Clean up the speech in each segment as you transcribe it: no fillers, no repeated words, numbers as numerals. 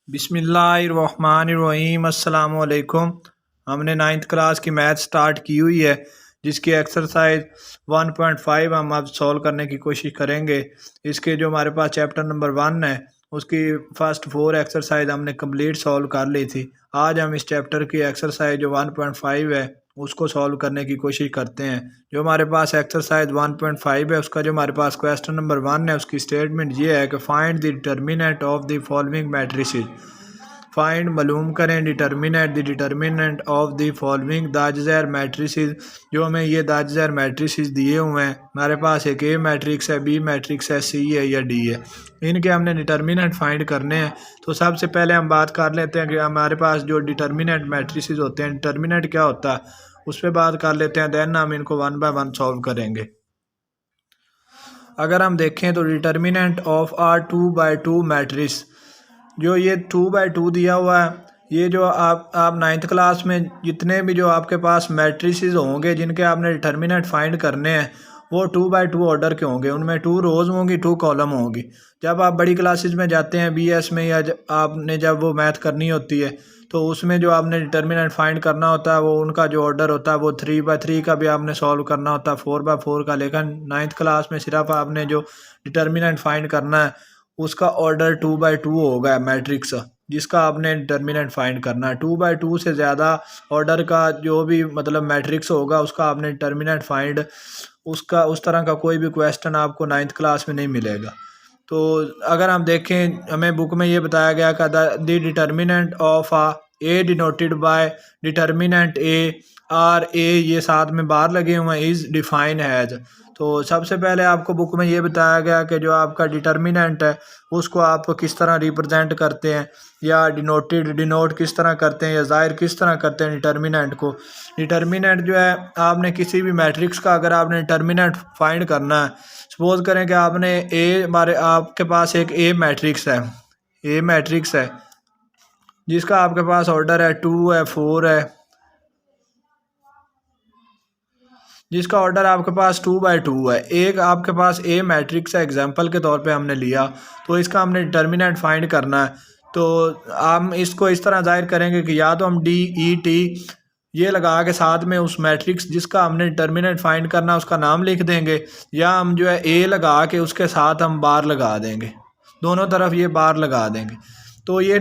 बिस्मिल्लाहिर्रहमानिर्रहीम अस्सलाम वालेकुम। हमने 9th क्लास की मैथ स्टार्ट की हुई है, जिसकी एक्सरसाइज 1.5 हम अब सॉल्व करने की कोशिश करेंगे। इसके जो हमारे पास चैप्टर नंबर 1 है, उसकी फर्स्ट 4 एक्सरसाइज हमने कंप्लीट सॉल्व कर ली थी। आज हम इस चैप्टर की एक्सरसाइज जो 1.5 है उसको सॉल्व करने की कोशिश करते हैं। जो हमारे पास एक्सरसाइज 1.5 है, उसका जो हमारे पास क्वेश्चन नंबर 1 है, उसकी स्टेटमेंट ये है कि find the determinant of the following matrices. Find मालूम करें determinant the determinant of the following दाजर मैट्रिसेस। जो हमें ये दाजर मैट्रिसेस दिए हुए हैं, हमारे पास एक ए मैट्रिक्स है, बी मैट्रिक्स है, सी है या डी है। इनके हमने डिटर्मिनेंट फाइंड करने हैं। तो सबसे पहले हम बात कर लेते हैं कि हमारे पास जो डिटर्मिनेंट मैट्रिसेस होते हैं, डिटर्मिनेंट क्या होता है उस पर बात कर लेते हैं। देन हम इनको 1 बाय 1 सॉल्व करेंगे। अगर हम देखें तो determinant of R 2 by 2 matrix, जो ये 2 बाई 2 दिया हुआ है, ये जो आप 9th क्लास में जितने भी जो आपके पास मैट्रिसेस होंगे जिनके आपने डिटर्मिनेंट फाइंड करने हैं, वो 2 बाई 2 ऑर्डर के होंगे। उनमें 2 रोज़ होंगी, 2 कॉलम होंगी। जब आप बड़ी क्लासेस में जाते हैं, BS में, या आपने जब वो मैथ करनी होती है, तो उसमें जो आपने डिटर्मिनेंट फाइंड करना होता है, वो उनका जो ऑर्डर होता है वो 3 बाई 3 का भी आपने सॉल्व करना होता है, 4 बाई 4 का। लेकिन 9th क्लास में सिर्फ आपने जो डिटर्मिनेंट फाइंड करना है उसका ऑर्डर 2 बाई 2 होगा मैट्रिक्स, जिसका आपने डिटर्मिनेंट फाइंड करना है। 2 बाई 2 से ज़्यादा ऑर्डर का जो भी मतलब मैट्रिक्स होगा उसका आपने डिटर्मिनेंट फाइंड, उसका उस तरह का कोई भी क्वेश्चन आपको 9th क्लास में नहीं मिलेगा। तो अगर हम देखें, हमें बुक में ये बताया गया कि the determinant of A denoted by determinant A or A, ये साथ में बार लगे हुए हैं, इज़ डिफाइन हैज। तो सबसे पहले आपको बुक में ये बताया गया कि जो आपका डिटर्मिनेंट है उसको आप किस तरह रिप्रेजेंट करते हैं, या डिनोट किस तरह करते हैं, या ज़ाहिर किस तरह करते हैं डिटर्मिनेंट को। डिटर्मिनेंट जो है, आपने किसी भी मैट्रिक्स का अगर आपने डिटर्मिनेंट फाइंड करना है, सपोज करें कि आपने आपके पास एक ए मैट्रिक्स है जिसका आपके पास ऑर्डर है 2 है, 4 है, जिसका ऑर्डर आपके पास 2 बाई 2 है। एक आपके पास ए मैट्रिक्स है, एग्जांपल के तौर पे हमने लिया, तो इसका हमने डिटर्मिनेंट फाइंड करना है। तो हम इसको इस तरह जाहिर करेंगे कि या तो हम DET ये लगा के साथ में उस मैट्रिक्स जिसका हमने डिटर्मिनेंट फाइंड करना उसका नाम लिख देंगे, या हम जो है ए लगा के उसके साथ हम बार लगा देंगे, दोनों तरफ ये बार लगा देंगे। तो ये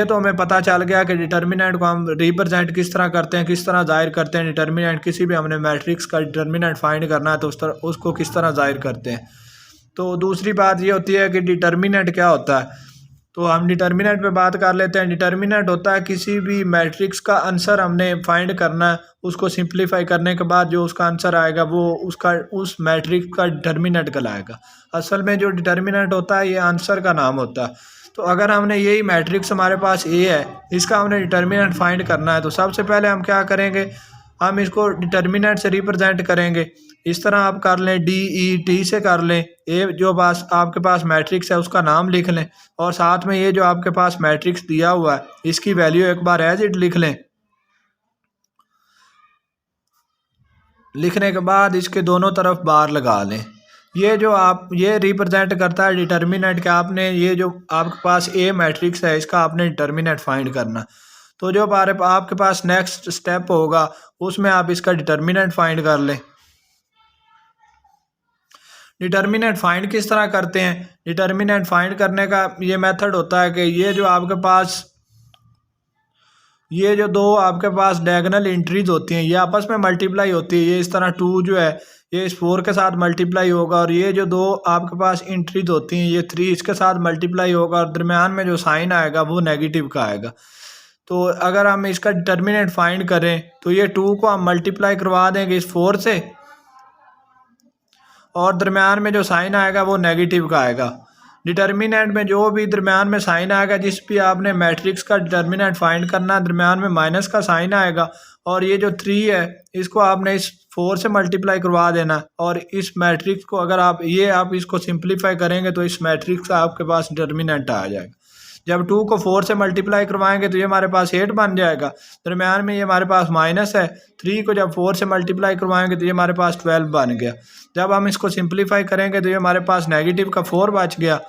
तो हमें पता चल गया कि डिटर्मिनेंट को हम रिप्रेजेंट किस तरह करते हैं, किस तरह जाहिर करते हैं। डिटर्मिनेंट किसी भी हमने मैट्रिक्स का डिटर्मिनेंट फाइंड करना है तो उसको किस तरह जाहिर करते हैं। तो दूसरी बात ये होती है कि डिटर्मिनेंट क्या होता है। तो हम डिटर्मिनेंट पे बात कर लेते हैं। डिटर्मिनेंट होता है किसी भी मैट्रिक्स का आंसर हमने फाइंड करना है, उसको सिंप्लीफाई करने के बाद जो उसका आंसर आएगा वो उस मैट्रिक्स का डिटर्मिनेंट कहलाएगा। असल में जो डिटर्मिनेंट होता है ये आंसर का नाम होता है। तो अगर हमने यही मैट्रिक्स हमारे पास ए है, इसका हमने डिटर्मिनेंट फाइंड करना है, तो सबसे पहले हम क्या करेंगे, हम इसको डिटर्मिनेंट से रिप्रेजेंट करेंगे। इस तरह आप कर लें, DET से कर लें। ए जो आपके पास मैट्रिक्स है उसका नाम लिख लें, और साथ में ये जो आपके पास मैट्रिक्स दिया हुआ है इसकी वैल्यू एक बार एज इट लिख लें। लिखने के बाद इसके दोनों तरफ बार लगा लें। ये रिप्रेजेंट करता है डिटर्मिनेंट के आपने ये जो आपके पास ए मैट्रिक्स है इसका आपने डिटर्मिनेंट फाइंड करना। तो जो आपके पास नेक्स्ट स्टेप होगा उसमें आप इसका डिटर्मिनेंट फाइंड कर लें। डिटर्मिनेंट फाइंड किस तरह करते हैं, डिटर्मिनेंट फाइंड करने का ये मेथड होता है कि ये जो आपके पास ये जो दो आपके पास डायगोनल एंट्रीज होती हैं ये आपस में मल्टीप्लाई होती है। ये इस तरह 2 जो है ये इस 4 के साथ मल्टीप्लाई होगा, और ये जो दो आपके पास एंट्रीज होती हैं ये 3 इसके साथ मल्टीप्लाई होगा, और दरमियान में जो साइन आएगा वो नेगेटिव का आएगा। तो अगर हम इसका डिटर्मिनेंट फाइंड करें तो ये 2 को हम मल्टीप्लाई करवा देंगे इस 4 से, और दरमियान में जो साइन आएगा वो नेगेटिव का आएगा। डिटर्मिनेंट में जो भी दरमियान में साइन आएगा, जिस भी आपने मैट्रिक्स का डिटर्मिनेंट फाइंड करना, दरमियान में माइनस का साइन आएगा, और ये जो 3 है इसको आपने इस 4 से मल्टीप्लाई करवा देना। और इस मैट्रिक्स को अगर आप इसको सिंप्लीफाई करेंगे तो इस मैट्रिक्स का आपके पास डिटर्मिनेंट आ जाएगा। जब 2 को 4 से मल्टीप्लाई करवाएंगे तो ये हमारे पास 8 बन जाएगा। दरमियान में ये हमारे पास माइनस है। 3 को जब 4 से मल्टीप्लाई करवाएंगे तो ये हमारे पास 12 बन गया। जब हम इसको सिंप्लीफाई करेंगे तो ये हमारे पास नेगेटिव का 4 बच गया।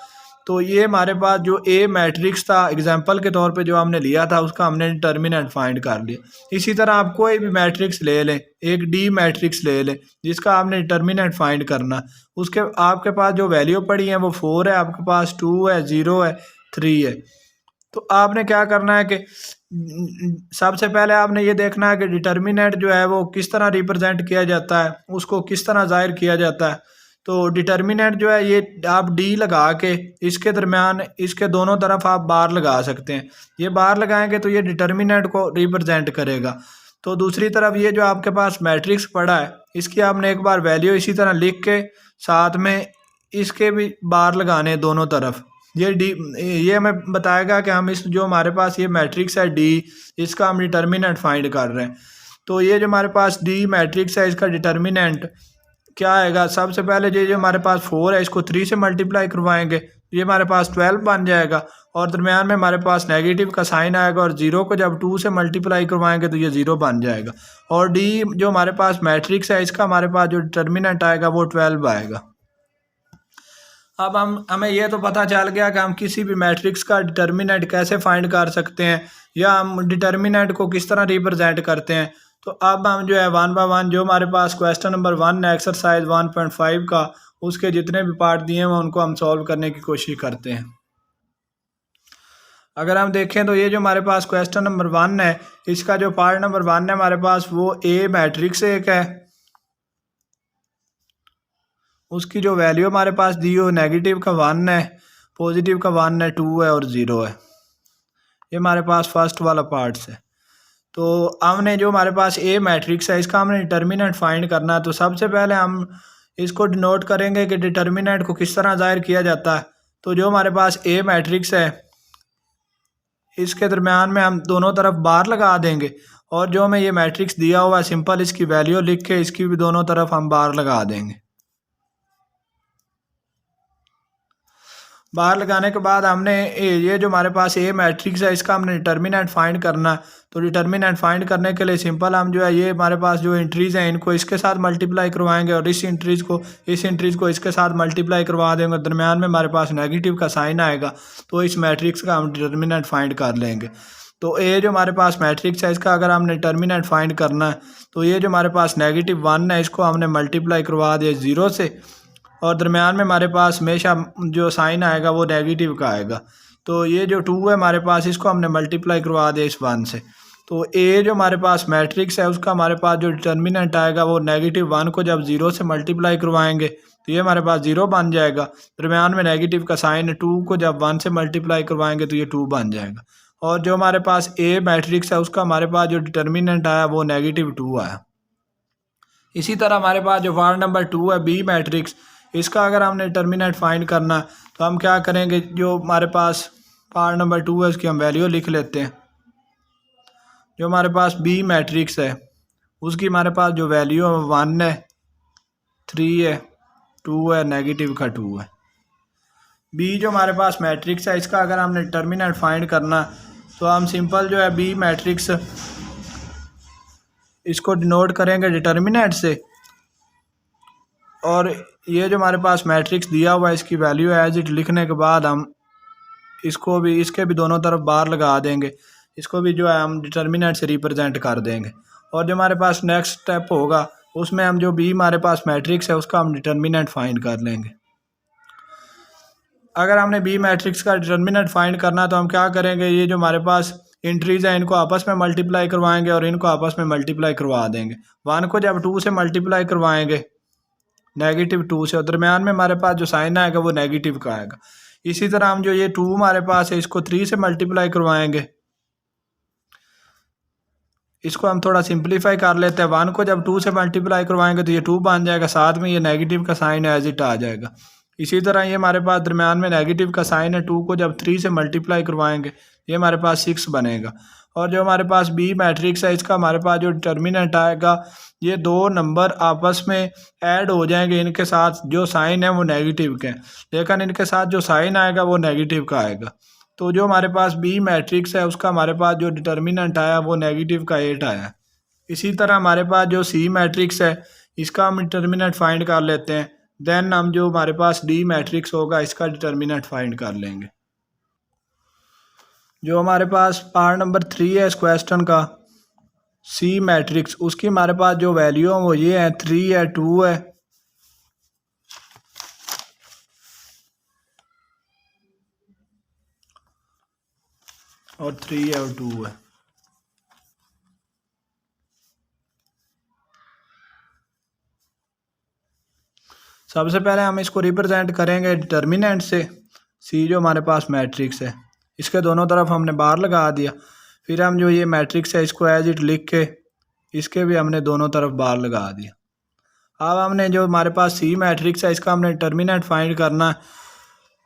तो ये हमारे पास जो ए मैट्रिक्स था एग्जांपल के तौर पे जो हमने लिया था उसका हमने डिटर्मिनेंट फाइंड कर लिया। इसी तरह आप कोई भी मैट्रिक्स ले लें, एक डी मैट्रिक्स ले लें जिसका आपने डिटर्मिनेंट फाइंड करना, उसके आपके पास जो वैल्यू पड़ी है वो 4 है, आपके पास 2 है, 0 है, 3 है। तो आपने क्या करना है कि सबसे पहले आपने ये देखना है कि डिटर्मिनेंट जो है वो किस तरह रिप्रेजेंट किया जाता है, उसको किस तरह ज़ाहिर किया जाता है। तो डिटर्मिनेंट जो है ये आप डी लगा के इसके दरमियान इसके दोनों तरफ आप बार लगा सकते हैं। ये बार लगाएंगे तो ये डिटर्मिनेंट को रिप्रेजेंट करेगा। तो दूसरी तरफ ये जो आपके पास मैट्रिक्स पड़ा है इसकी आपने एक बार वैल्यू इसी तरह लिख के साथ में इसके भी बार लगाने दोनों तरफ। ये हमें बताएगा कि हम इस जो हमारे पास ये मैट्रिक्स है डी, इसका हम डिटर्मिनेंट फाइंड कर रहे हैं। तो ये जो हमारे पास डी मैट्रिक्स है इसका डिटर्मिनेंट क्या आएगा, सबसे पहले ये जो हमारे पास 4 है इसको 3 से मल्टीप्लाई करवाएंगे, ये हमारे पास 12 बन जाएगा और दरमियान में हमारे पास नेगेटिव का साइन आएगा और 0 को जब 2 से मल्टीप्लाई करवाएंगे तो ये 0 बन जाएगा। और डी जो हमारे पास मैट्रिक्स है इसका हमारे पास जो डिटर्मिनेंट आएगा वो 12 आएगा। अब हमें ये तो पता चल गया कि हम किसी भी मैट्रिक्स का डिटर्मिनेंट कैसे फाइंड कर सकते हैं या हम डिटर्मिनेंट को किस तरह रिप्रेजेंट करते हैं। तो अब हम जो है 1 बाय 1 जो हमारे पास क्वेश्चन नंबर 1 है एक्सरसाइज 1.5 का, उसके जितने भी पार्ट दिए हैं उनको हम सॉल्व करने की कोशिश करते हैं। अगर हम देखें तो ये जो हमारे पास क्वेश्चन नंबर 1 है इसका जो पार्ट नंबर 1 है हमारे पास वो ए मैट्रिक्स एक है, उसकी जो वैल्यू हमारे पास दी हो नेगेटिव का 1 है, पॉजिटिव का 1 है, 2 है और 0 है। ये हमारे पास फर्स्ट वाला पार्ट्स है। तो हमने जो हमारे पास ए मैट्रिक्स है इसका हमने डिटर्मिनेंट फाइंड करना है। तो सबसे पहले हम इसको डिनोट करेंगे कि डिटर्मिनेंट को किस तरह ज़ाहिर किया जाता है। तो जो हमारे पास ए मैट्रिक्स है इसके दरमियान में हम दोनों तरफ बार लगा देंगे और जो हमें ये मैट्रिक्स दिया हुआ है सिंपल इसकी वैल्यू लिख के इसकी भी दोनों तरफ हम बार लगा देंगे। बाहर लगाने के बाद हमने ये जो हमारे पास ए मैट्रिक्स है इसका हमने डिटर्मिनेंट फाइंड करना है। तो डिटर्मिनेंट फाइंड करने के लिए सिंपल हम जो है ये हमारे पास जो एंट्रीज़ हैं इनको इसके साथ मल्टीप्लाई करवाएंगे और इस एंट्रीज़ को इसके साथ मल्टीप्लाई करवा देंगे, दरमियान में हमारे पास नेगेटिव का साइन आएगा तो इस मैट्रिक्स का हम डिटर्मिनेंट फाइंड कर लेंगे। तो ए जो हमारे पास मैट्रिक्स है इसका अगर हमने डिटर्मिनेंट फाइंड करना है तो ये जो हमारे पास -1 है इसको हमने मल्टीप्लाई करवा दिया 0 से और दरमियान में हमारे पास हमेशा जो साइन आएगा वो नेगेटिव का आएगा। तो ये जो 2 है हमारे पास इसको हमने मल्टीप्लाई करवा दिया इस 1 से। तो ए जो हमारे पास मैट्रिक्स है उसका हमारे पास जो डिटर्मिनेंट आएगा वो -1 को जब 0 से मल्टीप्लाई करवाएंगे तो ये हमारे पास 0 बन जाएगा, दरमियान में नेगेटिव का साइन है, 2 को जब 1 से मल्टीप्लाई करवाएंगे तो ये 2 बन जाएगा। और जो हमारे पास ए मैट्रिक्स है उसका हमारे पास जो डिटर्मिनेंट आया वो -2 आया। इसी तरह हमारे पास जो पार्ट नंबर 2 है बी मैट्रिक्स, इसका अगर हमने डिटर्मिनेंट फाइंड करना तो हम क्या करेंगे, जो हमारे पास पार्ट नंबर 2 है उसकी हम वैल्यू लिख लेते हैं। जो हमारे पास बी मैट्रिक्स है उसकी हमारे पास जो वैल्यू है 1 है, 3 है, 2 है, नेगेटिव का 2 है। बी जो हमारे पास मैट्रिक्स है इसका अगर हमने डिटर्मिनेंट फाइंड करना तो हम सिंपल जो है बी मैट्रिक्स इसको डिनोट करेंगे डिटर्मिनेंट से और ये जो हमारे पास मैट्रिक्स दिया हुआ है इसकी वैल्यू एज इट लिखने के बाद हम इसके भी दोनों तरफ बार लगा देंगे, इसको भी जो है हम डिटर्मिनेंट से रिप्रेजेंट कर देंगे। और जो हमारे पास नेक्स्ट स्टेप होगा उसमें हम जो बी हमारे पास मैट्रिक्स है उसका हम डिटर्मिनेंट फाइंड कर लेंगे। अगर हमने बी मैट्रिक्स का डिटर्मिनेंट फाइंड करना तो हम क्या करेंगे, ये जो हमारे पास एंट्रीज़ हैं इनको आपस में मल्टीप्लाई करवाएंगे और इनको आपस में मल्टीप्लाई करवा देंगे। 1 को जब 2 से मल्टीप्लाई करवाएंगे -2 से और दरमियान में हमारे पास जो साइन आएगा वो नेगेटिव का आएगा। इसी तरह हम जो ये 2 हमारे पास है इसको 3 से मल्टीप्लाई करवाएंगे, इसको हम थोड़ा सिंप्लीफाई कर लेते हैं। 1 को जब 2 से मल्टीप्लाई करवाएंगे तो ये 2 बन जाएगा, साथ में ये नेगेटिव का साइन एज इट आ जाएगा। इसी तरह ये हमारे पास दरमियान में नेगेटिव का साइन है, 2 को जब 3 से मल्टीप्लाई करवाएंगे ये हमारे पास 6 बनेगा। और जो हमारे पास बी मैट्रिक्स है इसका हमारे पास जो डिटर्मिनेंट आएगा ये 2 नंबर आपस में ऐड हो जाएंगे, इनके साथ जो साइन है वो नेगेटिव के हैं लेकिन इनके साथ जो साइन आएगा वो नेगेटिव का आएगा। तो जो हमारे पास बी मैट्रिक्स है उसका हमारे पास जो डिटर्मिनेंट आया वो नेगेटिव का 8 आया। इसी तरह हमारे पास जो सी मैट्रिक्स है इसका हम डिटर्मिनेंट फाइंड कर लेते हैं। देन हम जो हमारे पास डी मैट्रिक्स होगा इसका डिटर्मिनेंट फाइंड कर लेंगे। जो हमारे पास पार्ट नंबर 3 है इस क्वेश्चन का, सी मैट्रिक्स, उसकी हमारे पास जो वैल्यू है वो ये है 3 है, 2 है और 3 है और 2 है। सबसे पहले हम इसको रिप्रेजेंट करेंगे डिटर्मिनेंट से। सी जो हमारे पास मैट्रिक्स है इसके दोनों तरफ हमने बार लगा दिया। फिर हम जो ये मैट्रिक्स है इसको एज इट लिख के इसके भी हमने दोनों तरफ बार लगा दिया। अब हमने जो हमारे पास सी मैट्रिक्स है इसका हमने डिटर्मिनेंट फाइंड करना है।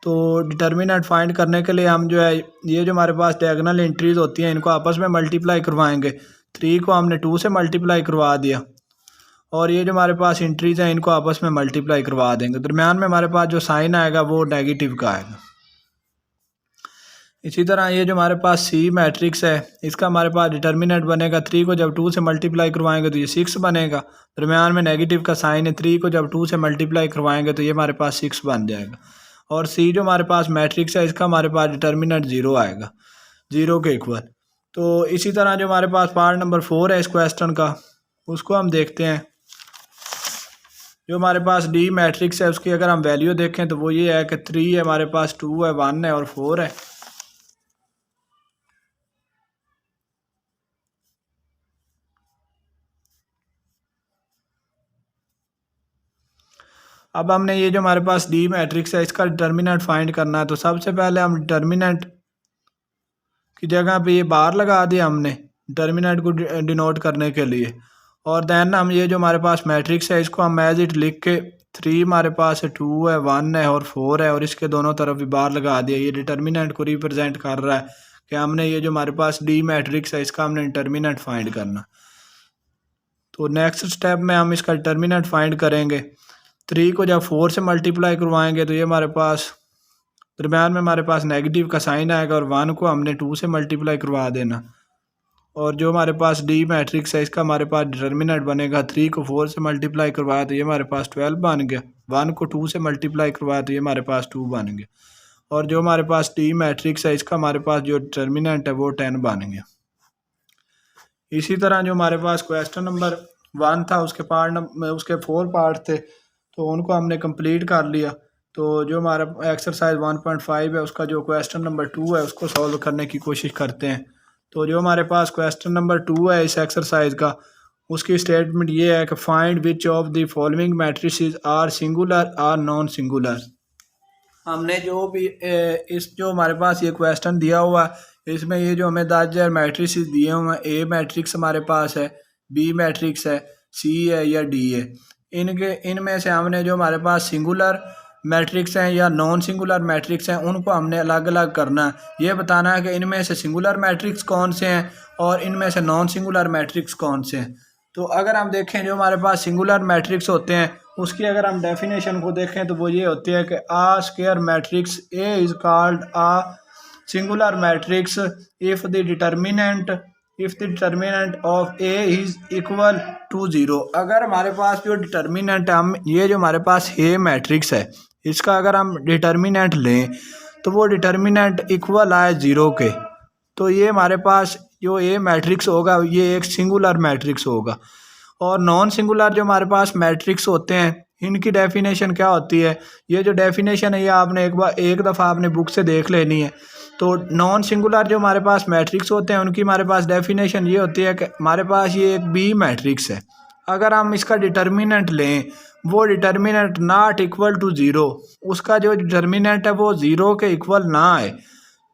तो डिटर्मिनेंट फाइंड करने के लिए हम जो है ये जो हमारे पास डायगोनल एंट्रीज होती हैं इनको आपस में मल्टीप्लाई करवाएंगे। 3 को हमने 2 से मल्टीप्लाई करवा दिया और ये जो हमारे पास एंट्रीज हैं इनको आपस में मल्टीप्लाई करवा देंगे। दरम्यान में हमारे पास जो साइन आएगा वो नेगेटिव का आएगा। इसी तरह ये जो हमारे पास सी मैट्रिक्स है इसका हमारे पास डिटर्मिनेंट बनेगा 3 को जब 2 से मल्टीप्लाई करवाएंगे तो ये 6 बनेगा। दरम्यान में नेगेटिव का साइन है, 3 को जब 2 से मल्टीप्लाई करवाएंगे तो ये हमारे पास 6 बन जाएगा। और सी जो हमारे पास मैट्रिक्स है इसका हमारे पास डिटर्मिनेंट 0 आएगा, 0 के इक्वल। तो इसी तरह जो हमारे पास पार्ट नंबर 4 है इस क्वेश्चन का उसको हम देखते हैं। जो हमारे पास डी मैट्रिक्स है उसकी अगर हम वैल्यू देखें तो वो ये है कि 3 है हमारे पास, 2 है, 1 है और 4 है। अब हमने ये जो हमारे पास डी मैट्रिक्स है इसका डिटर्मिनेंट फाइंड करना है। तो सबसे पहले हम डिटर्मिनेंट की जगह पे ये बार लगा दिया हमने डिटर्मिनेंट को डिनोट करने के लिए। और देन हम ये जो हमारे पास मैट्रिक्स है इसको हम एज इट लिख के 3 हमारे पास है, 2 है, 1 है और 4 है और इसके दोनों तरफ भी बार लगा दिया। ये डिटर्मिनेंट को रिप्रेजेंट कर रहा है कि हमने ये जो हमारे पास डी मैट्रिक्स है इसका हमने डिटर्मिनेंट फाइंड करना। तो नेक्स्ट स्टेप में हम इसका डिटर्मिनेंट फाइंड करेंगे। 3 को जब 4 से मल्टीप्लाई करवाएंगे तो ये हमारे पास दरम्यान में हमारे पास नेगेटिव का साइन आएगा और 1 को हमने 2 से मल्टीप्लाई करवा देना। और जो हमारे पास डी मैट्रिक्स है इसका हमारे पास डिटर्मिनेंट बनेगा 3 को 4 से मल्टीप्लाई करवाया तो ये हमारे पास 12 बन गया, 1 को 2 से मल्टीप्लाई करवाया तो ये हमारे पास 2 बन गया। और जो हमारे पास डी मैट्रिक्स है इसका हमारे पास जो डिटर्मिनेंट है वो 10 बन गया। इसी तरह जो हमारे पास क्वेश्चन नंबर 1 था उसके उसके 4 पार्ट थे तो उनको हमने कंप्लीट कर लिया। तो जो हमारा एक्सरसाइज 1.5 है उसका जो क्वेश्चन नंबर 2 है उसको सॉल्व करने की कोशिश करते हैं। तो जो हमारे पास क्वेश्चन नंबर 2 है इस एक्सरसाइज का उसकी स्टेटमेंट ये है कि find which of the following matrices are singular or non singular. हमने जो भी इस जो हमारे पास ये क्वेश्चन दिया हुआ है इसमें ये जो हमें 10,000 मैट्रिसेस दिए हुए हैं, ए मैट्रिक्स हमारे पास है, बी मैट्रिक्स है, सी है या डी है। इनमें से हमने जो हमारे पास सिंगुलर मैट्रिक्स हैं या नॉन सिंगुलर मैट्रिक्स हैं उनको हमने अलग अलग करना है। ये बताना है कि इनमें से सिंगुलर मैट्रिक्स कौन से हैं और इनमें से नॉन सिंगुलर मैट्रिक्स कौन से हैं। तो अगर हम देखें जो हमारे पास सिंगुलर मैट्रिक्स होते हैं उसकी अगर हम डेफिनेशन को देखें तो वो ये होती है कि a square matrix A is called a singular matrix if the determinant of A is equal to 0। अगर हमारे पास जो डिटर्मिनेंट हम ये जो हमारे पास ए मैट्रिक्स है इसका अगर हम डिटर्मिनेंट लें तो वो डिटर्मिनेंट इक्वल आए 0 के तो ये हमारे पास जो ए मैट्रिक्स होगा ये एक सिंगुलर मैट्रिक्स होगा। और नॉन सिंगुलर जो हमारे पास मैट्रिक्स होते हैं इनकी डेफिनेशन क्या होती है, ये जो डेफिनेशन है ये आपने एक दफ़ा आपने बुक से देख लेनी है। तो नॉन सिंगुलर जो हमारे पास मैट्रिक्स होते हैं उनकी हमारे पास डेफिनेशन ये होती है कि हमारे पास ये एक बी मैट्रिक्स है, अगर हम इसका डिटर्मिनेंट लें वो डिटर्मिनेंट नॉट इक्वल टू 0, उसका जो डिटर्मिनेंट है वो 0 के इक्वल ना आए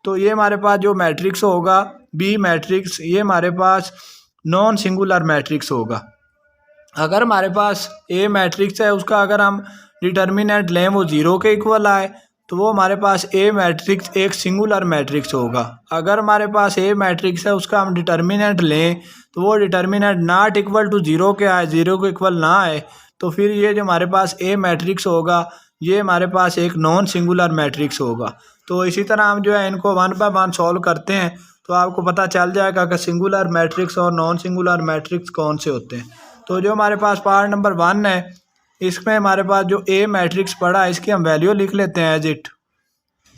तो ये हमारे पास जो मैट्रिक्स होगा बी मैट्रिक्स ये हमारे पास नॉन सिंगुलर मैट्रिक्स होगा। अगर हमारे पास ए मैट्रिक्स है उसका अगर हम डिटर्मिनेंट लें वो 0 के इक्वल आए तो वो हमारे पास ए मैट्रिक्स एक सिंगुलर मैट्रिक्स होगा। अगर हमारे पास ए मैट्रिक्स है उसका हम डिटर्मिनेंट लें तो वो डिटर्मिनेंट नॉट इक्वल टू 0 के आए, 0 के इक्वल ना आए तो फिर ये जो हमारे पास ए मैट्रिक्स होगा ये हमारे पास एक नॉन सिंगुलर मैट्रिक्स होगा। तो इसी तरह हम जो है इनको 1 बाय 1 सॉल्व करते हैं तो आपको पता चल जाएगा कि सिंगुलर मैट्रिक्स और नॉन सिंगुलर मैट्रिक्स कौन से होते हैं। तो जो हमारे पास पार्ट नंबर 1 है इसमें हमारे पास जो ए मैट्रिक्स पड़ा है इसकी हम वैल्यू लिख लेते हैं एज इट।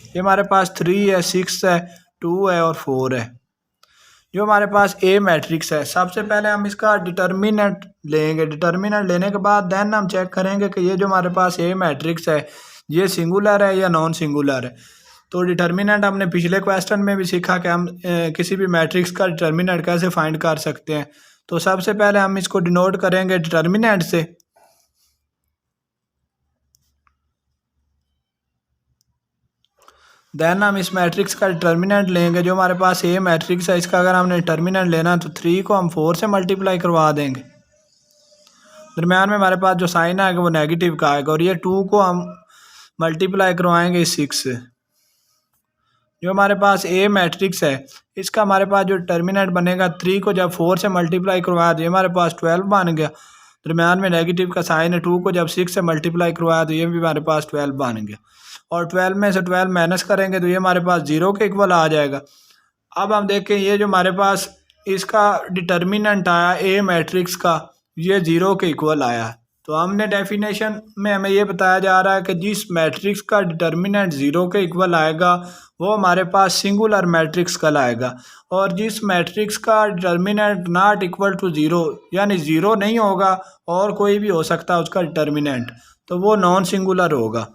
ये हमारे पास 3 है, 6 है, 2 है और 4 है। जो हमारे पास ए मैट्रिक्स है, सबसे पहले हम इसका डिटर्मिनेंट लेंगे। डिटर्मिनेंट लेने के बाद देन हम चेक करेंगे कि ये जो हमारे पास ए मैट्रिक्स है ये सिंगुलर है या नॉन सिंगुलर है। तो डिटर्मिनेंट हमने पिछले क्वेश्चन में भी सीखा कि हम किसी भी मैट्रिक्स का डिटर्मिनेंट कैसे फाइंड कर सकते हैं। तो सबसे पहले हम इसको डिनोट करेंगे डिटर्मिनेंट से। देन हम इस मैट्रिक्स का डिटर्मिनेंट लेंगे। जो हमारे पास ए मैट्रिक्स है इसका अगर हमने डिटर्मिनेंट लेना तो 3 को हम 4 से मल्टीप्लाई करवा देंगे। दरम्यान में हमारे पास जो साइन आएगा वो नेगेटिव का आएगा और ये 2 को हम मल्टीप्लाई करवाएंगे 6 से। जो हमारे पास ए मैट्रिक्स है इसका हमारे पास जो डिटर्मिनेंट बनेगा 3 को जब 4 से मल्टीप्लाई करवाया तो ये हमारे पास 12 बन गया। दरम्यान में नेगेटिव का साइन है, 2 को जब 6 से मल्टीप्लाई करवाया तो ये भी हमारे पास 12 बन गया। और 12 में से 12 माइनस करेंगे तो ये हमारे पास 0 के इक्वल आ जाएगा। अब हम देखें ये जो हमारे पास इसका डिटर्मिनेंट आया ए मैट्रिक्स का ये 0 के इक्वल आया। तो हमने डेफिनेशन में हमें ये बताया जा रहा है कि जिस मैट्रिक्स का डिटर्मिनेंट 0 के इक्वल आएगा वो हमारे पास सिंगुलर मैट्रिक्स कहलाएगा। और जिस मैट्रिक्स का डिटर्मिनेंट नॉट इक्वल टू 0 यानी 0 नहीं होगा और कोई भी हो सकता है उसका डिटर्मिनेंट, तो वो नॉन सिंगुलर होगा।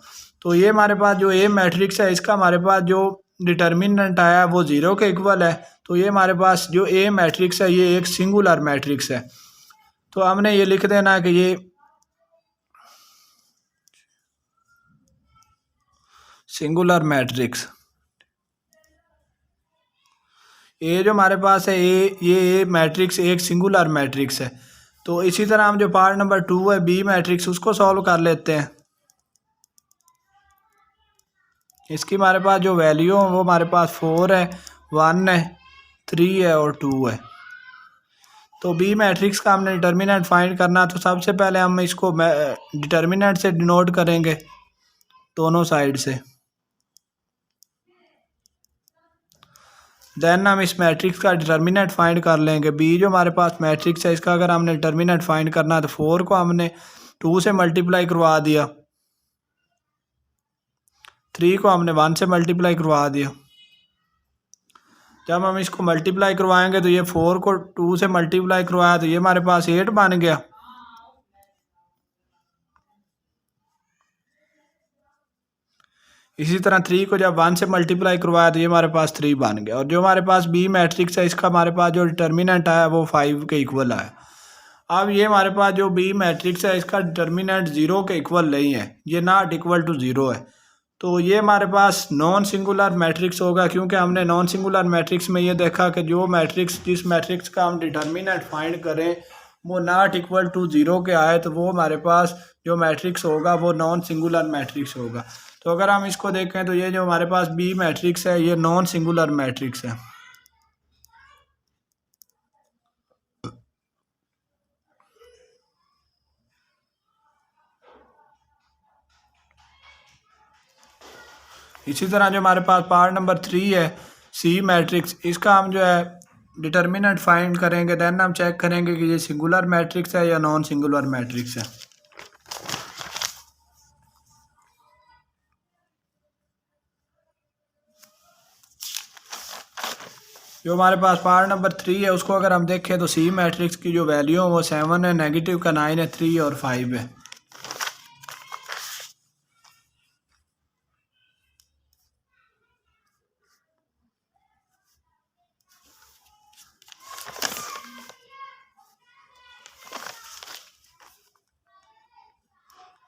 तो ये हमारे पास जो ए मैट्रिक्स है इसका हमारे पास जो डिटर्मिनेंट आया वो 0 के इक्वल है। तो ये हमारे पास जो ए मैट्रिक्स है ये एक सिंगुलर मैट्रिक्स है। तो हमने ये लिख देना है कि ये सिंगुलर मैट्रिक्स ए जो हमारे पास है ये मैट्रिक्स एक सिंगुलर मैट्रिक्स है। तो इसी तरह हम जो पार्ट नंबर 2 है बी मैट्रिक्स उसको सॉल्व कर लेते हैं। इसकी हमारे पास जो वैल्यू है वो हमारे पास 4 है, 1 है, 3 है और 2 है। तो बी मैट्रिक्स का हमने डिटर्मिनेंट फाइंड करना, तो सबसे पहले हम इसको डिटर्मिनेंट से डिनोट करेंगे दोनों साइड से। देन हम इस मैट्रिक्स का डिटर्मिनेंट फाइंड कर लेंगे। बी जो हमारे पास मैट्रिक्स है इसका अगर हमने डिटर्मिनेंट फाइंड करना है तो 4 को हमने 2 से मल्टीप्लाई करवा दिया, 3 को हमने 1 से मल्टीप्लाई करवा दिया। जब हम इसको मल्टीप्लाई करवाएंगे तो ये 4 को 2 से मल्टीप्लाई करवाया तो ये हमारे पास 8 बन गया। इसी तरह 3 को जब 1 से मल्टीप्लाई करवाया तो ये हमारे पास 3 बन गया। और जो हमारे पास बी मैट्रिक्स है इसका हमारे पास जो डिटर्मिनेंट आया वो 5 के इक्वल आया। अब ये हमारे पास जो बी मैट्रिक्स है इसका डिटर्मिनेंट 0 के इक्वल नहीं है, ये नॉट इक्वल टू 0 है। तो ये हमारे पास नॉन सिंगुलर मैट्रिक्स होगा, क्योंकि हमने नॉन सिंगुलर मैट्रिक्स में ये देखा कि जो मैट्रिक्स जिस मैट्रिक्स का हम डिटर्मिनेंट फाइंड करें वो नॉट इक्वल टू 0 के आए तो वो हमारे पास जो मैट्रिक्स होगा वो नॉन सिंगुलर मैट्रिक्स होगा। तो अगर हम इसको देखें तो ये जो हमारे पास बी मैट्रिक्स है ये नॉन सिंगुलर मैट्रिक्स है। इसी तरह जो हमारे पास पार्ट नंबर 3 है सी मैट्रिक्स, इसका हम जो है डिटर्मिनेंट फाइंड करेंगे। देन हम चेक करेंगे कि ये सिंगुलर मैट्रिक्स है या नॉन सिंगुलर मैट्रिक्स है। जो हमारे पास पार्ट नंबर 3 है उसको अगर हम देखें तो सी मैट्रिक्स की जो वैल्यू है वो 7 है, नेगेटिव का 9 है, 3 और 5 है।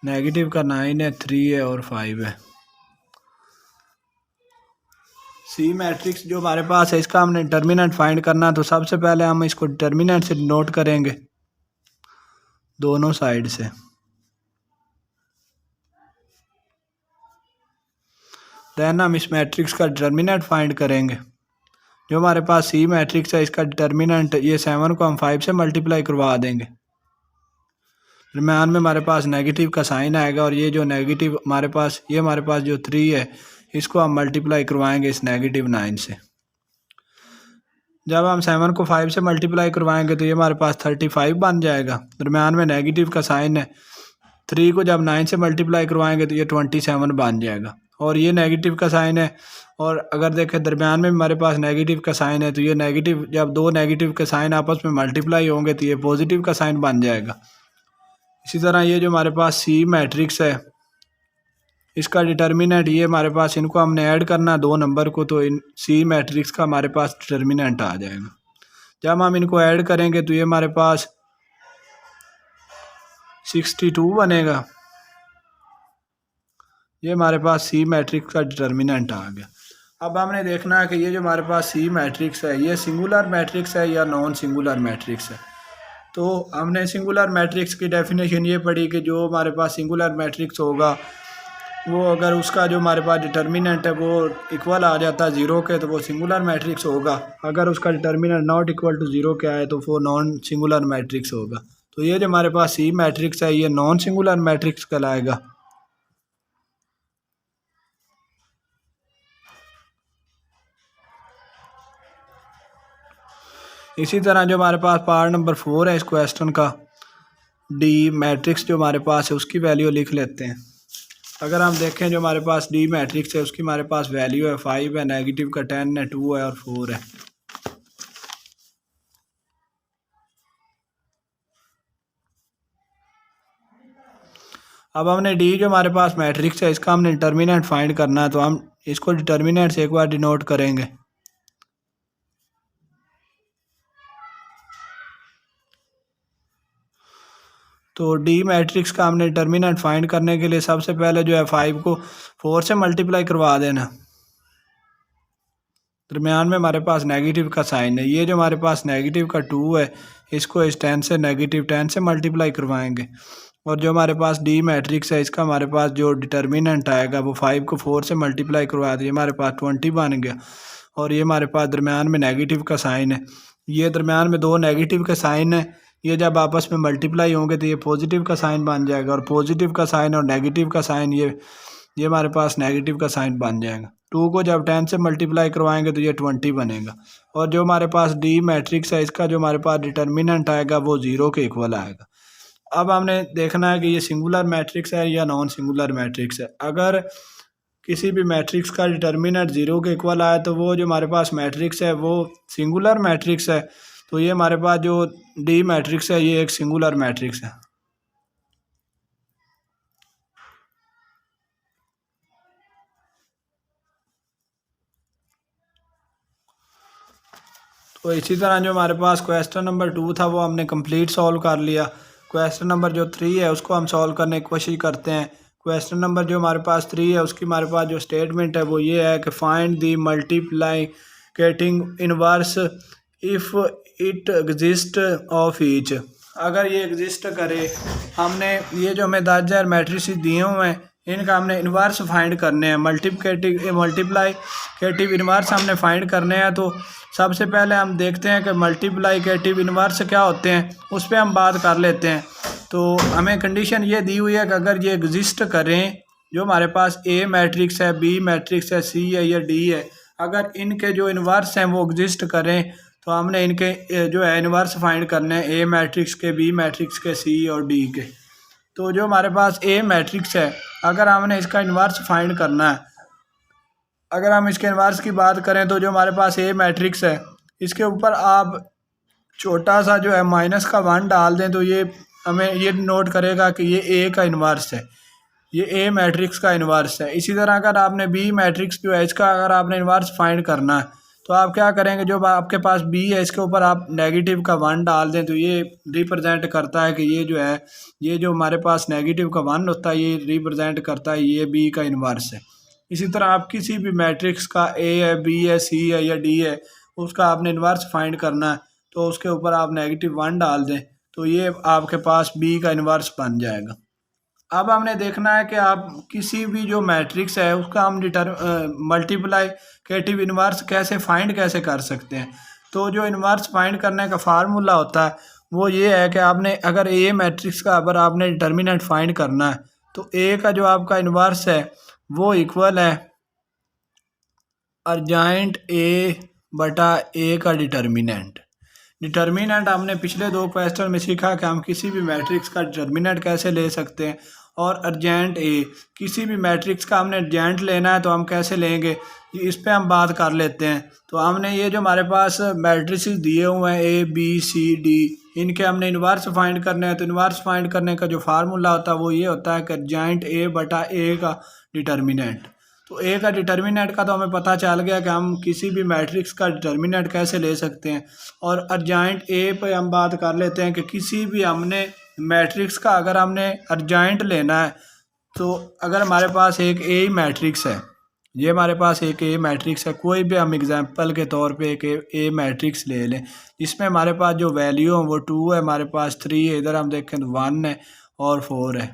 नेगेटिव का 9 है, 3 है और 5 है। सी मैट्रिक्स जो हमारे पास है इसका हमने डिटर्मिनेंट फाइंड करना, तो सबसे पहले हम इसको डिटर्मिनेंट से नोट करेंगे दोनों साइड से। देन हम इस मैट्रिक्स का डिटर्मिनेंट फाइंड करेंगे। जो हमारे पास सी मैट्रिक्स है इसका डिटर्मिनेंट ये 7 को हम 5 से मल्टीप्लाई करवा देंगे। दरम्यान में हमारे पास नेगेटिव का साइन आएगा और ये जो नेगेटिव हमारे पास ये हमारे पास जो 3 है इसको हम मल्टीप्लाई करवाएंगे इस नेगेटिव 9 से। जब हम 7 को 5 से मल्टीप्लाई करवाएंगे तो ये हमारे पास 35 बन जाएगा। दरम्यान में नेगेटिव का साइन है 3 को जब 9 से मल्टीप्लाई करवाएंगे तो ये 27 बन जाएगा, और ये नेगेटिव का साइन है। और अगर देखें दरमियान में हमारे पास नेगेटिव का साइन है, तो ये नेगेटिव, जब दो नेगेटिव के साइन आपस में मल्टीप्लाई होंगे तो ये पॉजिटिव का साइन बन जाएगा। इसी तरह ये जो हमारे पास सी मैट्रिक्स है, इसका डिटर्मिनेंट ये हमारे पास, इनको हमने ऐड करना है 2 नंबर को, तो इन सी मैट्रिक्स का हमारे पास डिटर्मिनेंट आ जाएगा। जब हम इनको ऐड करेंगे तो ये हमारे पास 62 बनेगा। ये हमारे पास सी मैट्रिक्स का डिटर्मिनेंट आ गया। अब हमने देखना है कि ये जो हमारे पास सी मैट्रिक्स है, ये सिंगुलर मैट्रिक्स है या नॉन सिंगुलर मैट्रिक्स है। तो हमने सिंगुलर मैट्रिक्स की डेफिनेशन ये पढ़ी कि जो हमारे पास सिंगुलर मैट्रिक्स होगा, वो अगर उसका जो हमारे पास डिटर्मिनेंट है वो इक्वल आ जाता है 0 के, तो वो सिंगुलर मैट्रिक्स होगा। अगर उसका डिटर्मिनेंट नॉट इक्वल टू 0 के आए तो वो नॉन सिंगुलर मैट्रिक्स होगा। तो ये जो हमारे पास सी मैट्रिक्स है, ये नॉन सिंगुलर मैट्रिक्स कहलाएगा। इसी तरह जो हमारे पास पार्ट नंबर 4 है इस क्वेश्चन का, डी मैट्रिक्स जो हमारे पास है उसकी वैल्यू लिख लेते हैं। अगर हम देखें जो हमारे पास डी मैट्रिक्स है उसकी हमारे पास वैल्यू है 5 है, नेगेटिव का 10 है, 2 है और 4 है। अब हमने डी जो हमारे पास मैट्रिक्स है इसका हमने डिटर्मिनेंट फाइंड करना है, तो हम इसको डिटर्मिनेंट से एक बार डिनोट करेंगे। तो डी मैट्रिक्स का हमने डिटर्मिनेंट फाइंड करने के लिए सबसे पहले जो है 5 को 4 से मल्टीप्लाई करवा देना। दरमियान में हमारे पास नेगेटिव का साइन है, ये जो हमारे पास नेगेटिव का 2 है इसको इस 10 से नेगेटिव 10 से मल्टीप्लाई करवाएंगे। और जो हमारे पास डी मैट्रिक्स है इसका हमारे पास जो डिटर्मिनेंट आएगा वो 5 को 4 से मल्टीप्लाई करवा दिए, हमारे पास 20 बन गया। और ये हमारे पास दरमियान में नेगेटिव का साइन है, ये दरमियान में 2 नेगेटिव का साइन है, ये जब आपस में मल्टीप्लाई होंगे तो ये पॉजिटिव का साइन बन जाएगा। और पॉजिटिव का साइन और नेगेटिव का साइन ये हमारे पास नेगेटिव का साइन बन जाएगा। 2 को जब 10 से मल्टीप्लाई करवाएंगे तो ये 20 बनेगा। और जो हमारे पास डी मैट्रिक्स है इसका जो हमारे पास डिटर्मिनेंट आएगा वो 0 के इक्वल आएगा। अब हमने देखना है कि ये सिंगुलर मैट्रिक्स है या नॉन सिंगुलर मैट्रिक्स है। अगर किसी भी मैट्रिक्स का डिटर्मिनेंट 0 के इक्वल आए तो वो जो हमारे पास मैट्रिक्स है वो सिंगुलर मैट्रिक्स है। तो ये हमारे पास जो डी मैट्रिक्स है ये एक सिंगुलर मैट्रिक्स है। तो इसी तरह जो हमारे पास क्वेश्चन नंबर 2 था वो हमने कंप्लीट सॉल्व कर लिया। क्वेश्चन नंबर जो 3 है उसको हम सॉल्व करने की कोशिश करते हैं। क्वेश्चन नंबर जो हमारे पास 3 है उसकी हमारे पास जो स्टेटमेंट है वो ये है कि find the multiplicative inverse if it exist of each. अगर ये एग्जिस्ट करे, हमने ये जो हमें 10,000 मैट्रिक्स दिए हुए हैं इनका हमने इन्वर्स फाइंड करने हैं। मल्टीप्लिकेटिव इन्वर्स हमने फाइंड करने हैं। तो सबसे पहले हम देखते हैं कि मल्टीप्लिकेटिव इन्वर्स क्या होते हैं, उस पर हम बात कर लेते हैं। तो हमें कंडीशन ये दी हुई है कि अगर ये एग्जिस्ट करें, जो हमारे पास ए मैट्रिक्स है, बी मैट्रिक्स है, सी है या डी है, अगर इनके जो इन्वर्स हैं वो एग्जिस्ट करें तो हमने इनके जो है इन्वर्स फाइंड करने हैं, ए मैट्रिक्स के, बी मैट्रिक्स के, सी और डी के। तो जो हमारे पास ए मैट्रिक्स है, अगर हमने इसका इन्वर्स फाइंड करना है, अगर हम इसके इन्वर्स की बात करें तो जो हमारे पास ए मैट्रिक्स है इसके ऊपर आप छोटा सा जो है -1 डाल दें तो ये हमें ये नोट करेगा कि ये ए का इन्वर्स है, ये ए मैट्रिक्स का इन्वर्स है। इसी तरह अगर आपने बी मैट्रिक्स जो है इसका अगर आपने इन्वर्स फाइंड करना है तो आप क्या करेंगे, जो आपके पास बी है इसके ऊपर आप नेगेटिव का 1 डाल दें तो ये रिप्रेजेंट करता है कि ये जो है, ये जो हमारे पास नेगेटिव का 1 होता है ये रिप्रेजेंट करता है ये बी का इन्वर्स है। इसी तरह आप किसी भी मैट्रिक्स का ए है, बी है, सी है या डी है, उसका आपने इन्वर्स फाइंड करना है तो उसके ऊपर आप -1 डाल दें तो ये आपके पास बी का इन्वर्स बन जाएगा। अब हमने देखना है कि आप किसी भी जो मैट्रिक्स है उसका हम मल्टीप्लिकेटिव इन्वर्स कैसे कर सकते हैं। तो जो इन्वर्स फाइंड करने का फार्मूला होता है वो ये है कि आपने अगर ए मैट्रिक्स का अगर आपने डिटर्मिनेंट फाइंड करना है तो ए का जो आपका इन्वर्स है वो इक्वल है अर्जेंट ए बटा ए का डिटर्मिनेंट। डिटर्मिनेंट हमने पिछले 2 क्वेश्चन में सीखा कि हम किसी भी मैट्रिक्स का डिटर्मिनेंट कैसे ले सकते हैं। और अर्जेंट ए, किसी भी मैट्रिक्स का हमने अर्जेंट लेना है तो हम कैसे लेंगे, इस पे हम बात कर लेते हैं। तो हमने ये जो हमारे पास मैट्रिसेस दिए हुए हैं ए बी सी डी, इनके हमने इन्वर्स फाइंड करने हैं। तो इन्वर्स फाइंड करने का जो फार्मूला होता है वो ये होता है कि अर्जेंट ए बटा ए का डिटर्मिनेंट। तो ए का डिटर्मिनेंट का तो हमें पता चल गया कि हम किसी भी मैट्रिक्स का डिटर्मिनेंट कैसे ले सकते हैं। और अर्जेंट ए पे हम बात कर लेते हैं कि किसी भी हमने मैट्रिक्स का अगर हमने अर्जेंट लेना है, तो अगर हमारे पास एक ए मैट्रिक्स है, ये हमारे पास एक ए मैट्रिक्स है, कोई भी हम एग्जांपल के तौर पे एक ए मैट्रिक्स ले लें जिसमें हमारे पास जो वैल्यू है वो 2 है, हमारे पास 3 है, इधर हम देखें तो 1 है और 4 है।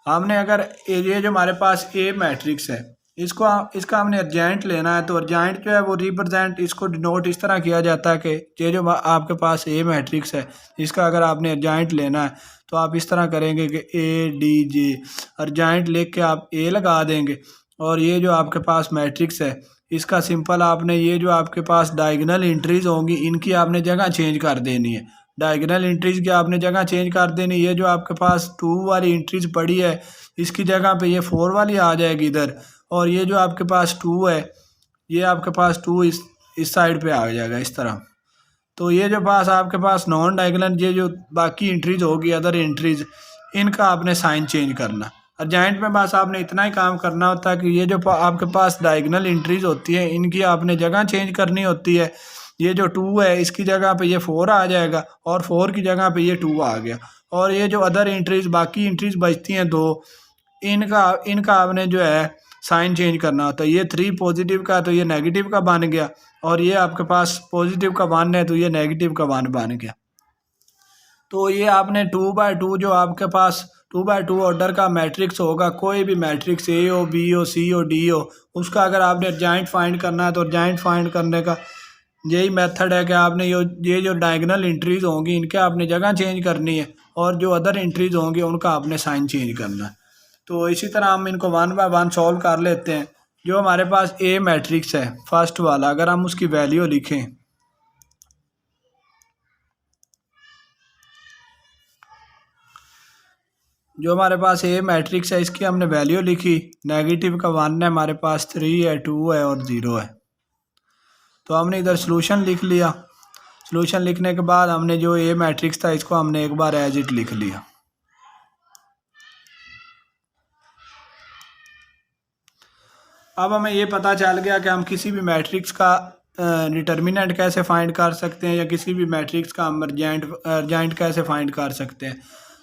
हमने अगर ये जो हमारे पास ए मैट्रिक्स है इसका हमने अर्जेंट लेना है, तो अर्जेंट जो है वो रिप्रेजेंट, इसको डिनोट इस तरह किया जाता है कि ये जो आपके पास ए मैट्रिक्स है इसका अगर आपने अर्जेंट लेना है तो आप इस तरह करेंगे कि ए डी जे, अर्जेंट लेके के आप ए लगा देंगे। और ये जो आपके पास मैट्रिक्स है इसका सिंपल आपने ये जो आपके पास डायगोनल एंट्रीज होंगी इनकी आपने जगह चेंज कर देनी है। डायगोनल एंट्रीज की आपने जगह चेंज कर देनी। ये जो आपके पास 2 वाली एंट्रीज पड़ी है इसकी जगह पे ये 4 वाली आ जाएगी इधर, और ये जो आपके पास 2 है ये आपके पास 2 इस साइड पे आ जाएगा इस तरह। तो ये जो पास आपके पास नॉन डायगोनल ये जो बाकी एंट्रीज होगी अदर एंट्रीज, इनका आपने साइन चेंज करना। अर्जेंट में बस आपने इतना ही काम करना होता है कि ये जो आपके पास डायगोनल एंट्रीज होती है इनकी आपने जगह चेंज करनी होती है। ये जो 2 है इसकी जगह पे ये 4 आ जाएगा और 4 की जगह पे ये 2 आ गया। और ये जो अदर एंट्रीज बाकी एंट्रीज बचती हैं 2, इनका आपने जो है साइन चेंज करना होता है। ये 3 पॉजिटिव का तो ये नेगेटिव का बन गया, और ये आपके पास पॉजिटिव का 1 है तो ये नेगेटिव का 1 बन गया। तो ये आपने 2/2 जो आपके पास 2/2 ऑर्डर का मैट्रिक्स होगा, कोई भी मैट्रिक्स ए हो बी हो सी हो डी हो, उसका अगर आपने अर्जेंट फाइंड करना है तो अर्जेंट फाइंड करने का यही मेथड है कि आपने ये जो डायगोनल एंट्रीज होंगी इनके आपने जगह चेंज करनी है, और जो अदर एंट्रीज होंगी उनका आपने साइन चेंज करना है। तो इसी तरह हम इनको 1 बाय 1 सॉल्व कर लेते हैं। जो हमारे पास ए मैट्रिक्स है फर्स्ट वाला, अगर हम उसकी वैल्यू लिखें, जो हमारे पास ए मैट्रिक्स है इसकी हमने वैल्यू लिखी, नेगेटिव का 1 है, हमारे पास 3 है, 2 है और 0 है। तो हमने इधर सॉल्यूशन लिख लिया। सॉल्यूशन लिखने के बाद हमने जो ए मैट्रिक्स था इसको हमने एक बार एज इट लिख लिया। अब हमें ये पता चल गया कि हम किसी भी मैट्रिक्स का डिटर्मिनेंट कैसे फाइंड कर सकते हैं, या किसी भी मैट्रिक्स का हम अर्जेंट कैसे फाइंड कर सकते हैं।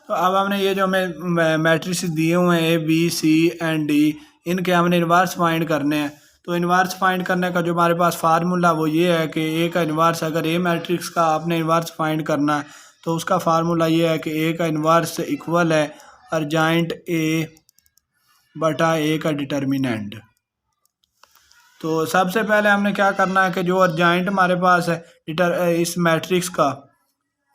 तो अब हमने ये जो हमें मैट्रिक्स दिए हुए हैं A B C and D, इनके हमने इन्वर्स फाइंड करने हैं। तो इन्वर्स फाइंड करने का जो हमारे पास फार्मूला वो ये है कि ए का इन्वर्स, अगर ए मैट्रिक्स का आपने इन्वर्स फाइंड करना है तो उसका फार्मूला ये है कि ए का इन्वर्स इक्वल है अर्जेंट ए बटा ए का डिटर्मिनेंट। तो सबसे पहले हमने क्या करना है कि जो अर्जेंट हमारे पास है इस मैट्रिक्स का,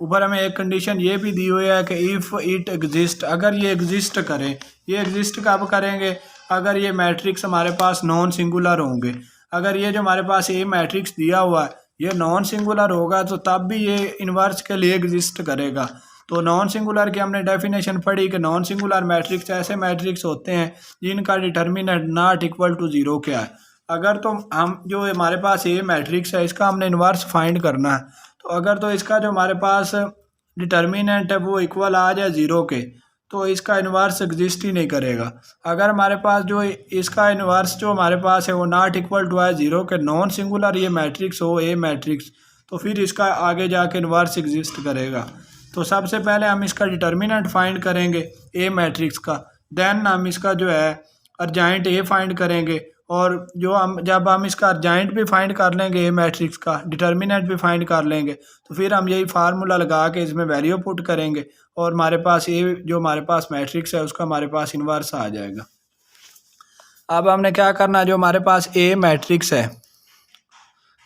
ऊपर हमें एक कंडीशन ये भी दी हुई है कि इफ़ इट एग्जिस्ट, अगर ये एग्जिस्ट करें। ये एग्जिस्ट कब करेंगे, अगर ये मैट्रिक्स हमारे पास नॉन सिंगुलर होंगे। अगर ये जो हमारे पास ए मैट्रिक्स दिया हुआ है ये नॉन सिंगुलर होगा तो तब भी ये इन्वर्स के लिए एग्जिस्ट करेगा। तो नॉन सिंगुलर की हमने डेफिनेशन पढ़ी कि नॉन सिंगुलर मैट्रिक्स ऐसे मैट्रिक्स होते हैं जिनका डिटर्मिनेंट नॉट इक्वल टू 0 क्या है। अगर तो हम जो हमारे पास ए मैट्रिक्स है इसका हमने इन्वर्स फाइंड करना है, तो अगर तो इसका जो हमारे पास डिटर्मिनेंट है वो इक्वल आ जाए 0 के, तो इसका इन्वर्स एग्जिस्ट ही नहीं करेगा। अगर हमारे पास जो इसका इन्वर्स जो हमारे पास है वो नॉट इक्वल टू आए 0 के, नॉन सिंगुलर ये मैट्रिक्स हो ए मैट्रिक्स, तो फिर इसका आगे जाके इन्वर्स एग्जिस्ट करेगा। तो सबसे पहले हम इसका डिटर्मिनेंट फाइंड करेंगे ए मैट्रिक्स का, देन हम इसका जो है अर्जेंट ए फाइंड करेंगे, और जो हम जब हम इसका अर्जेंट भी फाइंड कर लेंगे ए मैट्रिक्स का, डिटर्मिनेंट भी फाइंड कर लेंगे, तो फिर हम यही फार्मूला लगा के इसमें वैल्यू पुट करेंगे और हमारे पास ए जो हमारे पास मैट्रिक्स है उसका हमारे पास इन्वर्स आ जाएगा। अब हमने क्या करना है, जो हमारे पास ए मैट्रिक्स है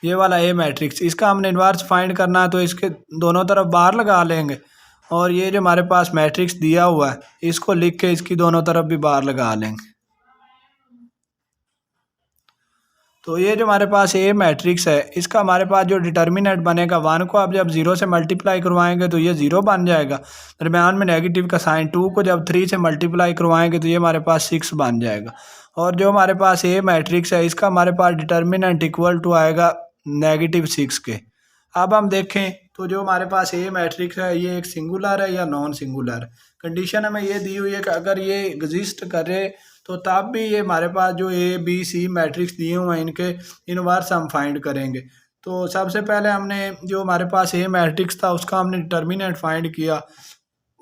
ये वाला ए मैट्रिक्स, इसका हमने इन्वर्स फाइंड करना है, तो इसके दोनों तरफ बार लगा लेंगे, और ये जो हमारे पास मैट्रिक्स दिया हुआ है इसको लिख के इसकी दोनों तरफ भी बार लगा लेंगे। तो ये जो हमारे पास ए मैट्रिक्स है, इसका हमारे पास जो डिटर्मिनेंट बनेगा 1 को आप जब 0 से मल्टीप्लाई करवाएंगे तो ये 0 बन जाएगा। दरम्यान में नेगेटिव का साइन, 2 को जब 3 से मल्टीप्लाई करवाएंगे तो ये हमारे पास 6 बन जाएगा। और जो हमारे पास ए मैट्रिक्स है, इसका हमारे पास डिटर्मिनेंट इक्वल टू आएगा -6 के। अब हम देखें तो जो हमारे पास ए मैट्रिक्स है, ये एक सिंगुलर है या नॉन सिंगुलर। कंडीशन हमें ये दी हुई है कि अगर ये एग्जिस्ट करे तो तब भी ये हमारे पास जो ए बी सी मैट्रिक्स दिए हुए हैं, इनके इनवर्स हम फाइंड करेंगे। तो सबसे पहले हमने जो हमारे पास ए मैट्रिक्स था उसका हमने डिटर्मिनेंट फाइंड किया।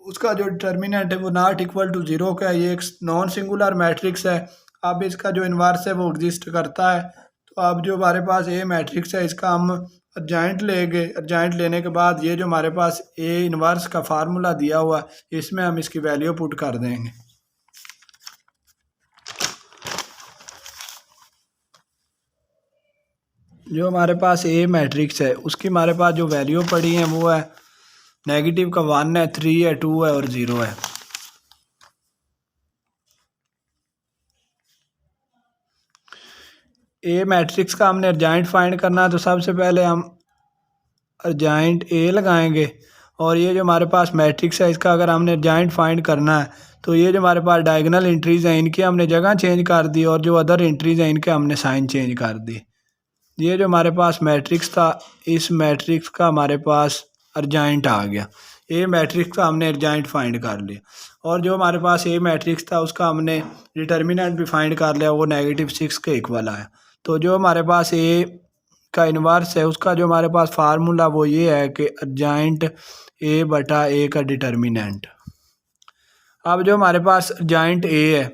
उसका जो डिटर्मिनेंट है वो नॉट इक्वल टू 0 का है। ये एक नॉन सिंगुलर मैट्रिक्स है। अब इसका जो इन्वर्स है वो एग्जिस्ट करता है। तो अब जो हमारे पास ए मैट्रिक्स है, इसका हम अर्जेंट लेंगे। अर्जेंट लेने के बाद ये जो हमारे पास ए इन्वर्स का फार्मूला दिया हुआ है, इसमें हम इसकी वैल्यू पुट कर देंगे। जो हमारे पास ए मैट्रिक्स है उसकी हमारे पास जो वैल्यू पड़ी है वो है नेगेटिव का 1 है, 3 है, 2 है और 0 है। ए मैट्रिक्स का हमने अर्जेंट फाइंड करना है, तो सबसे पहले हम अर्जेंट ए लगाएंगे। और ये जो हमारे पास मैट्रिक्स है, इसका अगर हमने अर्जेंट फाइंड करना है तो ये जो हमारे पास डायगोनल एंट्रीज हैं, इनकी हमने जगह चेंज कर दी और जो अदर एंट्रीज हैं इनके हमने साइन चेंज कर दी। ये जो हमारे पास मैट्रिक्स था, इस मैट्रिक्स का हमारे पास अर्जेंट आ गया। ए मैट्रिक्स का हमने अर्जेंट फाइंड कर लिया। और जो हमारे पास ए मैट्रिक्स था उसका हमने डिटर्मिनेंट भी फाइंड कर लिया, वो -6 के इक्वल आया। तो जो हमारे पास ए का इन्वर्स है, उसका जो हमारे पास फार्मूला वो ये है कि अर्जेंट ए बटा ए का डिटर्मिनेंट। अब जो हमारे पास अर्जेंट ए है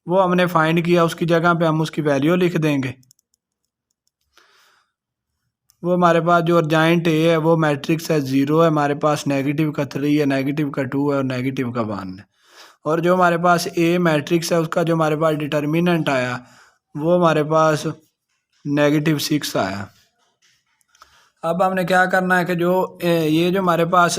वो हमने फाइंड किया, उसकी जगह पे हम उसकी वैल्यू लिख देंगे। वो हमारे पास जो अर्जेंट ए है वो मैट्रिक्स है 0 है, हमारे पास नेगेटिव का 3 है, नेगेटिव का 2 है और नेगेटिव का 1 है। और जो हमारे पास ए मैट्रिक्स है उसका जो हमारे पास डिटर्मिनेंट आया वो हमारे पास -6 आया। अब हमने क्या करना है कि जो ये जो हमारे पास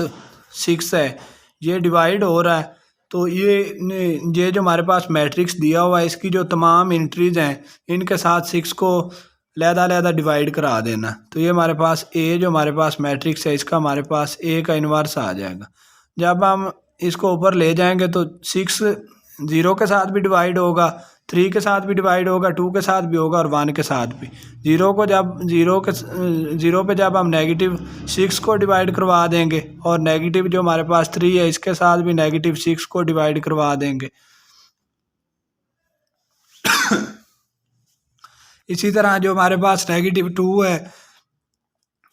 6 है ये डिवाइड हो रहा है, तो ये जो हमारे पास मैट्रिक्स दिया हुआ है, इसकी जो तमाम एंट्रीज हैं इनके साथ 6 को लहदा डिवाइड करा देना। तो ये हमारे पास ए जो हमारे पास मैट्रिक्स है, इसका हमारे पास ए का इन्वर्स आ जाएगा। जब हम इसको ऊपर ले जाएंगे तो 6 0 के साथ भी डिवाइड होगा, 3 के साथ भी डिवाइड होगा, 2 के साथ भी होगा और 1 के साथ भी। 0 पे जब हम -6 को डिवाइड करवा देंगे और नेगेटिव जो हमारे पास 3 है इसके साथ भी -6 को डिवाइड करवा देंगे। इसी तरह जो हमारे पास -2 है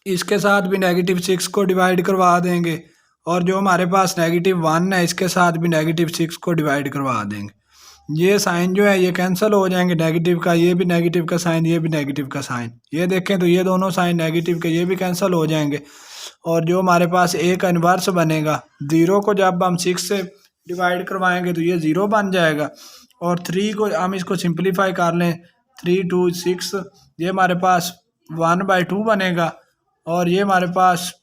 इसके साथ भी -6 को डिवाइड करवा देंगे। और जो हमारे पास -1 है इसके साथ भी -6 को डिवाइड करवा देंगे। ये साइन जो है ये कैंसिल हो जाएंगे, नेगेटिव का ये भी नेगेटिव का साइन, ये भी नेगेटिव का साइन। ये देखें तो ये दोनों साइन नेगेटिव के ये भी कैंसिल हो जाएंगे। और जो हमारे पास ए का इन्वर्स बनेगा, 0 को जब हम 6 से डिवाइड करवाएंगे तो ये 0 बन जाएगा। और 3 को हम इसको सिंप्लीफाई कर लें, 3 2 6, ये हमारे पास 1/2 बनेगा और ये हमारे पास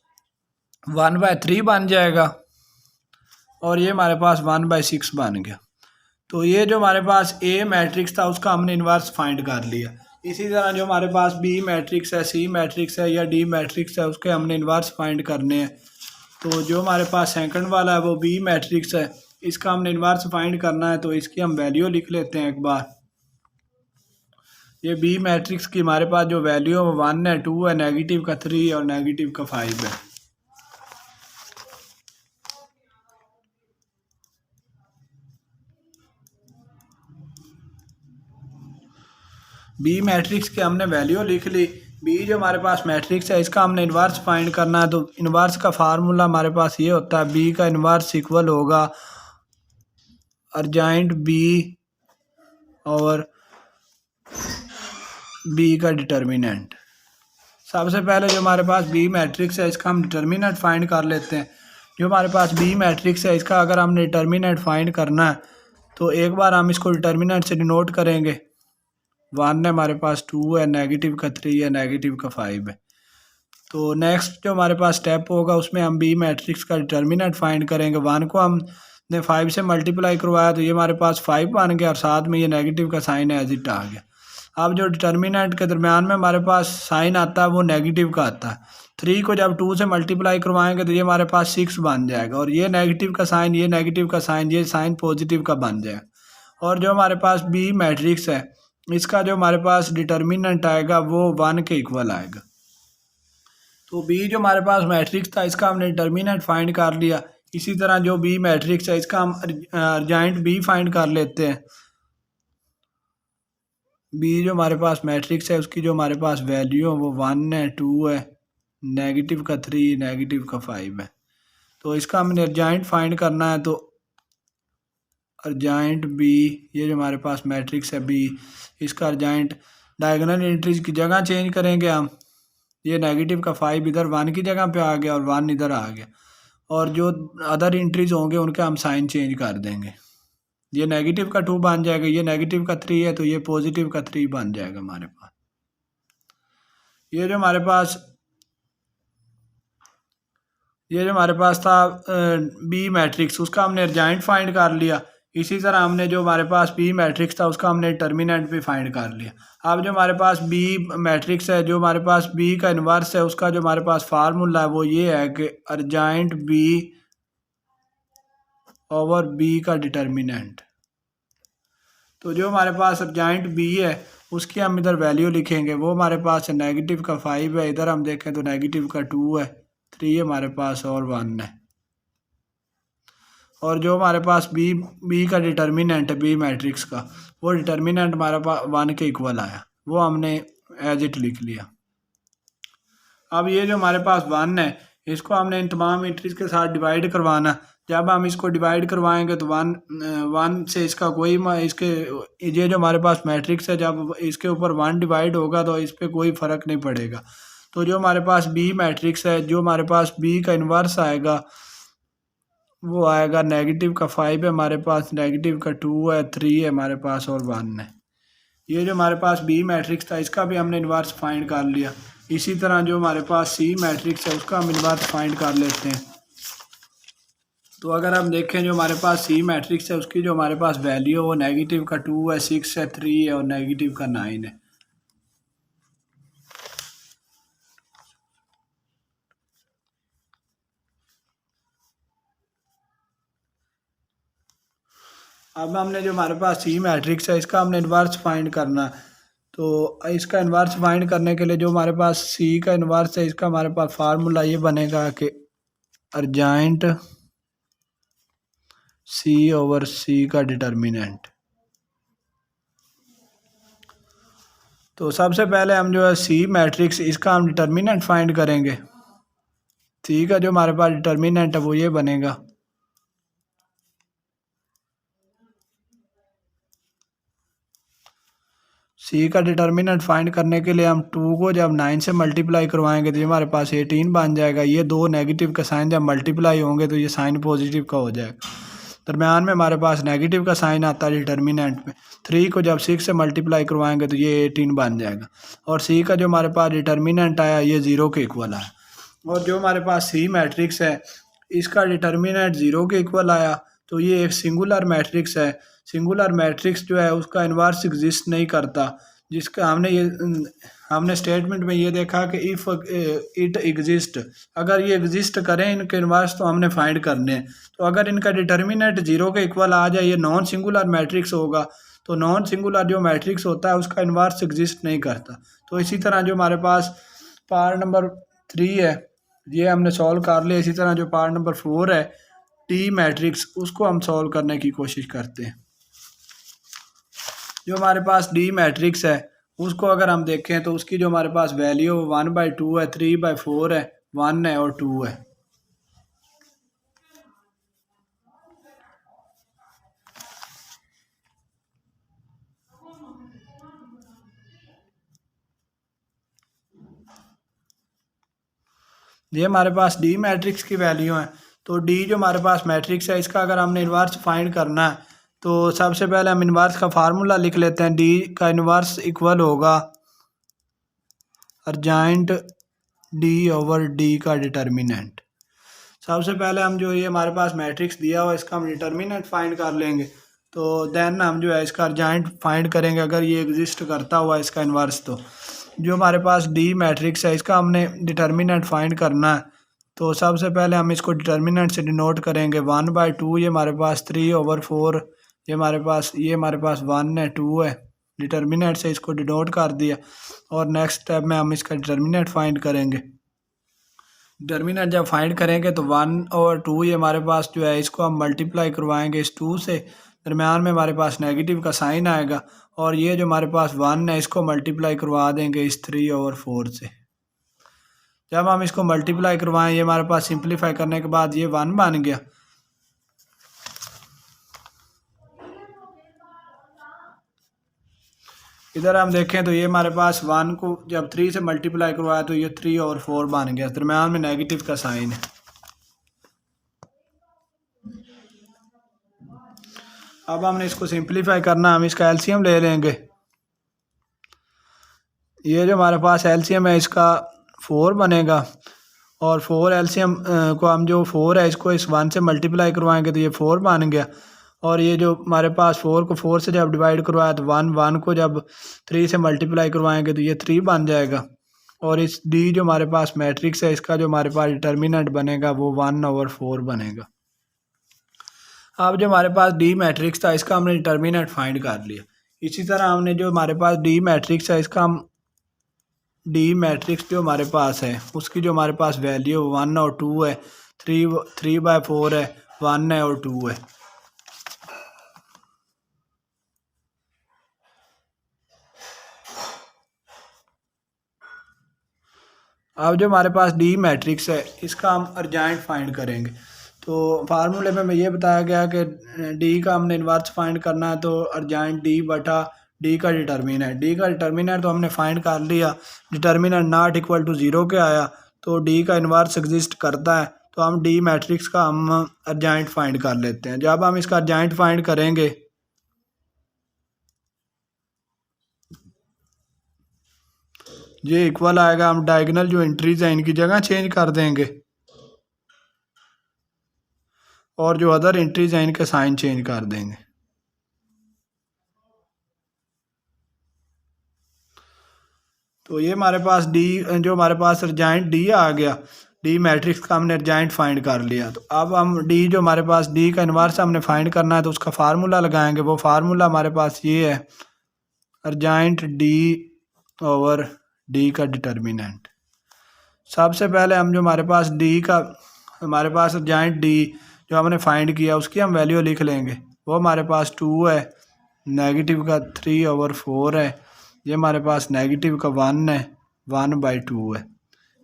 1/3 बन जाएगा और ये हमारे पास 1/6 बन गया। तो ये जो हमारे पास ए मैट्रिक्स था उसका हमने इन्वर्स फाइंड कर लिया। इसी तरह जो हमारे पास बी मैट्रिक्स है, सी मैट्रिक्स है या डी मैट्रिक्स है, उसके हमने इन्वर्स फाइंड करने हैं। तो जो हमारे पास सेकंड वाला है वो बी मैट्रिक्स है, इसका हमने इन्वर्स फाइंड करना है। तो इसकी हम वैल्यू लिख लेते हैं एक बार। ये बी मैट्रिक्स की हमारे पास जो वैल्यू है वो 1 है, 2 है, नेगेटिव का 3 और नेगेटिव का 5 है। बी मैट्रिक्स की हमने वैल्यू लिख ली। बी जो हमारे पास मैट्रिक्स है इसका हमने इन्वर्स फाइंड करना है। तो इन्वर्स का फार्मूला हमारे पास ये होता है, बी का इन्वर्स इक्वल होगा अर्जेंट बी और बी का डिटर्मिनेंट। सबसे पहले जो हमारे पास बी मैट्रिक्स है इसका हम डिटर्मिनेंट फाइंड कर लेते हैं। जो हमारे पास बी मैट्रिक्स है इसका अगर हमने डिटर्मिनेंट फाइंड करना है तो एक बार हम इसको डिटर्मिनेंट से डिनोट करेंगे। 1 है, हमारे पास 2 है, नेगेटिव का 3 है, नेगेटिव का 5 है। तो नेक्स्ट जो हमारे पास स्टेप होगा उसमें हम बी मैट्रिक्स का डिटर्मिनेंट फाइंड करेंगे। 1 को हमने 5 से मल्टीप्लाई करवाया तो ये हमारे पास 5 बन गया और साथ में ये नेगेटिव का साइन है एज इट आ गया। अब जो डिटर्मिनेंट के दरमियान में हमारे पास साइन आता है वो नेगेटिव का आता है। 3 को जब 2 से मल्टीप्लाई करवाएंगे तो ये हमारे पास 6 बन जाएगा, और ये नेगेटिव का साइन, ये नेगेटिव का साइन, ये साइन पॉजिटिव का बन जाएगा। और जो हमारे पास बी मैट्रिक्स है इसका जो हमारे पास डिटर्मिनेंट आएगा वो 1 के इक्वल आएगा। तो बी जो हमारे पास मैट्रिक्स था इसका हमने डिटर्मिनेंट फाइंड कर लिया। इसी तरह जो बी मैट्रिक्स है इसका हम अर्जेंट बी फाइंड कर लेते हैं। बी जो हमारे पास मैट्रिक्स है उसकी जो हमारे पास वैल्यू है वो 1 है, 2 है, नेगेटिव का 3, नेगेटिव का 5 है। तो इसका हमने अर्जेंट फाइंड करना है। तो अर्जेंट बी, ये जो हमारे पास मैट्रिक्स है बी, इसका अर्जेंट डायगोनल एंट्रीज की जगह चेंज करेंगे हम। ये नेगेटिव का 5 इधर 1 की जगह पे आ गया और 1 इधर आ गया, और जो अदर एंट्रीज होंगे उनके हम साइन चेंज कर देंगे। ये नेगेटिव का 2 बन जाएगा, ये नेगेटिव का 3 है तो ये पॉजिटिव का 3 बन जाएगा हमारे पास। ये जो हमारे पास था बी मैट्रिक्स, उसका हमने अर्जेंट फाइंड कर लिया। इसी तरह हमने जो हमारे पास बी मैट्रिक्स था उसका हमने डिटर्मिनेंट भी फाइंड कर लिया। अब जो हमारे पास बी मैट्रिक्स है, जो हमारे पास बी का इन्वर्स है, उसका जो हमारे पास फार्मूला है वो ये है कि अर्जेंट बी ओवर बी का डिटर्मिनेंट। तो जो हमारे पास अर्जेंट बी है उसकी हम इधर वैल्यू लिखेंगे, वो हमारे पास है नेगेटिव का 5 है, इधर हम देखें तो नेगेटिव का 2 है, 3 हमारे पास और 1 है। और जो हमारे पास बी का डिटर्मिनेंट है बी मैट्रिक्स का, वो डिटर्मिनेंट हमारे पास 1 के इक्वल आया, वो हमने एज इट लिख लिया। अब ये जो हमारे पास 1 है इसको हमने इन तमाम एंट्रीज के साथ डिवाइड करवाना। जब हम इसको डिवाइड करवाएंगे तो 1 से इसका कोई इसके ये जो हमारे पास मैट्रिक्स है जब इसके ऊपर 1 डिवाइड होगा तो इस पर कोई फ़र्क नहीं पड़ेगा। तो जो हमारे पास बी मैट्रिक्स है, जो हमारे पास बी का इन्वर्स आएगा वो आएगा नेगेटिव का 5 है हमारे पास, नेगेटिव का 2 है, 3 है हमारे पास और 1 है। ये जो हमारे पास बी मैट्रिक्स था इसका भी हमने इन्वर्स फाइंड कर लिया। इसी तरह जो हमारे पास सी मैट्रिक्स है उसका हम इन्वर्स फाइंड कर लेते हैं। तो अगर हम देखें जो हमारे पास सी मैट्रिक्स है उसकी जो हमारे पास वैल्यू है वो नेगेटिव का 2 है, 6 है, 3 है और नेगेटिव का 9 है। अब हमने जो हमारे पास सी मैट्रिक्स है इसका हमने इन्वर्स फाइंड करना। तो इसका इन्वर्स फाइंड करने के लिए जो हमारे पास सी का इन्वर्स है इसका हमारे पास फार्मूला ये बनेगा कि अर्जेंट सी ओवर सी का डिटर्मिनेंट। तो सबसे पहले हम जो है सी मैट्रिक्स इसका हम डिटर्मिनेंट फाइंड करेंगे। सी का जो हमारे पास डिटर्मिनेंट है वो ये बनेगा, सी का डिटर्मिनेंट फाइंड करने के लिए हम 2 को जब 9 से मल्टीप्लाई करवाएंगे तो ये हमारे पास 18 बन जाएगा। ये दो नेगेटिव का साइन जब मल्टीप्लाई होंगे तो ये साइन पॉजिटिव का हो जाएगा। दरम्यान में हमारे पास नेगेटिव का साइन आता है डिटर्मिनेंट में। 3 को जब 6 से मल्टीप्लाई करवाएंगे तो ये 18 बन जाएगा। और सी का जो हमारे पास डिटर्मिनेंट आया ये 0 के इक्वल आया। और जो हमारे पास सी मैट्रिक्स है इसका डिटर्मिनेंट 0 के इक्वल आया। तो ये एक सिंगुलर मैट्रिक्स है। सिंगुलर मैट्रिक्स जो है उसका इन्वर्स एग्जिस्ट नहीं करता, जिसका हमने स्टेटमेंट में ये देखा कि इफ़ इट एग्जिस्ट, अगर ये एग्जिस्ट करें इनके इन्वर्स तो हमने फाइंड करने हैं। तो अगर इनका डिटर्मिनेंट 0 के इक्वल आ जाए ये नॉन सिंगुलर मैट्रिक्स होगा। तो नॉन सिंगुलर जो मैट्रिक्स होता है उसका इन्वर्स एग्जिस्ट नहीं करता। तो इसी तरह जो हमारे पास पार्ट नंबर 3 है ये हमने सॉल्व कर लिया। इसी तरह जो पार्ट नंबर 4 है टी मैट्रिक्स उसको हम सॉल्व करने की कोशिश करते हैं। जो हमारे पास डी मैट्रिक्स है उसको अगर हम देखें तो उसकी जो हमारे पास वैल्यू 1/2 है, 3/4 है, 1 है और 2 है। ये हमारे पास डी मैट्रिक्स की वैल्यू है। तो डी जो हमारे पास मैट्रिक्स है इसका अगर हमने इन्वर्स फाइंड करना है तो सबसे पहले हम इन्वर्स का फार्मूला लिख लेते हैं। डी का इन्वर्स इक्वल होगा अर्जेंट डी ओवर डी का डिटर्मिनेंट। सबसे पहले हम जो ये हमारे पास मैट्रिक्स दिया हुआ इसका हम डिटर्मिनेंट फाइंड कर लेंगे। तो देन हम जो है इसका अर्जेंट फाइंड करेंगे अगर ये एग्जिस्ट करता हुआ इसका इन्वर्स। तो जो हमारे पास डी मैट्रिक्स है इसका हमने डिटर्मिनेंट फाइंड करना है। तो सबसे पहले हम इसको डिटर्मिनेंट से डिनोट करेंगे 1/2। ये हमारे पास 3/4, ये हमारे पास 1 है 2 है। डिटर्मिनेंट से इसको डिनोट कर दिया और नेक्स्ट स्टेप में हम इसका डिटर्मिनेंट फाइंड करेंगे। डिटर्मिनेंट जब फाइंड करेंगे तो 1/2 ये हमारे पास जो है इसको हम मल्टीप्लाई करवाएंगे इस 2 से, दरम्यान में हमारे पास नेगेटिव का साइन आएगा और ये जो हमारे पास 1 है इसको मल्टीप्लाई करवा देंगे इस 3/4 से। जब हम इसको मल्टीप्लाई करवाएं ये हमारे पास सिंप्लीफाई करने के बाद ये 1 बन गया। इधर हम देखें तो ये हमारे पास 1 को जब 3 से मल्टीप्लाई करवाया तो ये 3/4 बन गया, दरम्यान में नेगेटिव का साइन है। अब हमने इसको सिंप्लीफाई करना, हम इसका एलसीएम ले लेंगे। ये जो हमारे पास एलसीएम है इसका 4 बनेगा और 4 एलसीएम को हम जो 4 है इसको इस 1 से मल्टीप्लाई करवाएंगे तो ये 4 बन गया। और ये जो हमारे पास 4 को 4 से जब डिवाइड करवाया तो 1 को जब 3 से मल्टीप्लाई करवाएंगे तो ये 3 बन जाएगा। और इस डी जो हमारे पास मैट्रिक्स है इसका जो हमारे पास डिटर्मिनेंट बनेगा वो 1/4 बनेगा। अब जो हमारे पास डी मैट्रिक्स था इसका हमने डिटर्मिनेंट फाइंड कर लिया। इसी तरह हमने जो हमारे पास डी मैट्रिक्स है इसका हम डी मैट्रिक्स जो हमारे पास है उसकी जो हमारे पास वैल्यू 1 और 2 है, 3/4 है, 1 है और 2 है। अब जो हमारे पास डी मैट्रिक्स है इसका हम अर्जेंट फाइंड करेंगे। तो फार्मूले में ये बताया गया कि डी का हमने इन्वर्स फाइंड करना है तो अर्जेंट डी बटा डी का डिटर्मिनेंट। डी का डिटर्मिनेंट तो हमने फाइंड कर लिया, डिटर्मिनेंट नॉट इक्वल टू 0 के आया तो डी का इन्वर्स एग्जिस्ट करता है। तो हम डी मैट्रिक्स का हम अर्जेंट फाइंड कर लेते हैं। जब हम इसका अर्जेंट फाइंड करेंगे ये इक्वल आएगा, हम डायगोनल जो एंट्रीज हैं इनकी जगह चेंज कर देंगे और जो अदर एंट्रीज हैं इनके साइन चेंज कर देंगे। तो ये हमारे पास डी जो हमारे पास अर्जेंट डी आ गया, डी मैट्रिक्स का हमने अर्जेंट फाइंड कर लिया। तो अब हम डी जो हमारे पास डी का इन्वर्स हमने फाइंड करना है तो उसका फार्मूला लगाएंगे। वो फार्मूला हमारे पास ये है, अर्जेंट डी ओवर डी का डिटर्मिनेंट। सबसे पहले हम जो हमारे पास डी का हमारे पास अर्जेंट डी जो हमने फाइंड किया उसकी हम वैल्यू लिख लेंगे। वो हमारे पास 2 है, नेगेटिव का 3/4 है, ये हमारे पास नेगेटिव का 1 है, 1/2 है।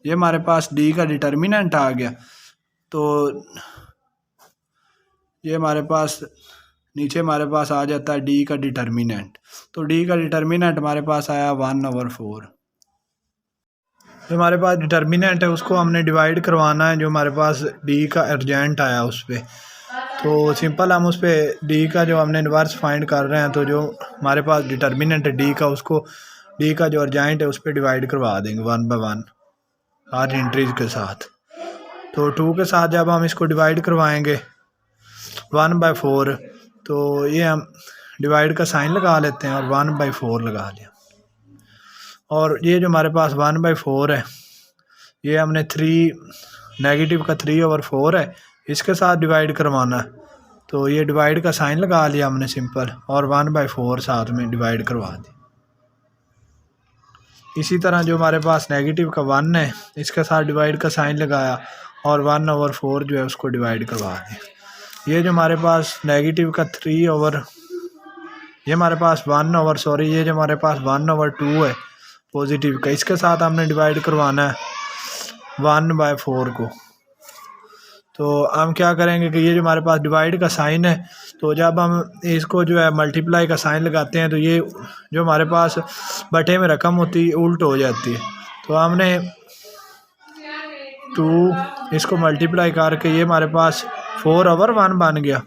ये हमारे पास डी का डिटर्मिनेंट आ गया। तो ये हमारे पास नीचे हमारे पास आ जाता है डी का डिटर्मिनेंट। तो डी का डिटर्मिनेंट हमारे पास आया 1/4। जो हमारे पास डिटर्मिनेंट है उसको हमने डिवाइड करवाना है जो हमारे पास डी का अर्जेंट आया उस पर। तो सिंपल हम उस पर डी का जो हमने इन्वर्स फाइंड कर रहे हैं तो जो हमारे पास डिटर्मिनेंट है डी का उसको डी का जो अर्जेंट है उस पर डिवाइड करवा देंगे 1/1 हर एंट्रीज के साथ। तो 2 के साथ जब हम इसको डिवाइड करवाएंगे 1/4 तो ये हम डिवाइड का साइन लगा लेते हैं और 1/4 लगा लिया। और ये जो हमारे पास 1/4 है ये हमने नेगेटिव का 3/4 है इसके साथ डिवाइड करवाना है। तो ये डिवाइड का साइन लगा लिया हमने सिंपल और 1/4 साथ में डिवाइड करवा दी। इसी तरह जो हमारे पास नेगेटिव का 1 है इसके साथ डिवाइड का साइन लगाया और 1/4 जो है उसको डिवाइड करवा दिया। ये जो हमारे पास नेगेटिव का ये हमारे पास ये जो हमारे पास 1/2 है पॉजिटिव का, इसके साथ हमने डिवाइड करवाना है 1/4 को। तो हम क्या करेंगे कि ये जो हमारे पास डिवाइड का साइन है तो जब हम इसको जो है मल्टीप्लाई का साइन लगाते हैं तो ये जो हमारे पास बटे में रकम होती है उल्ट हो जाती है। तो हमने 2 इसको मल्टीप्लाई करके ये हमारे पास 4/1 बन गया।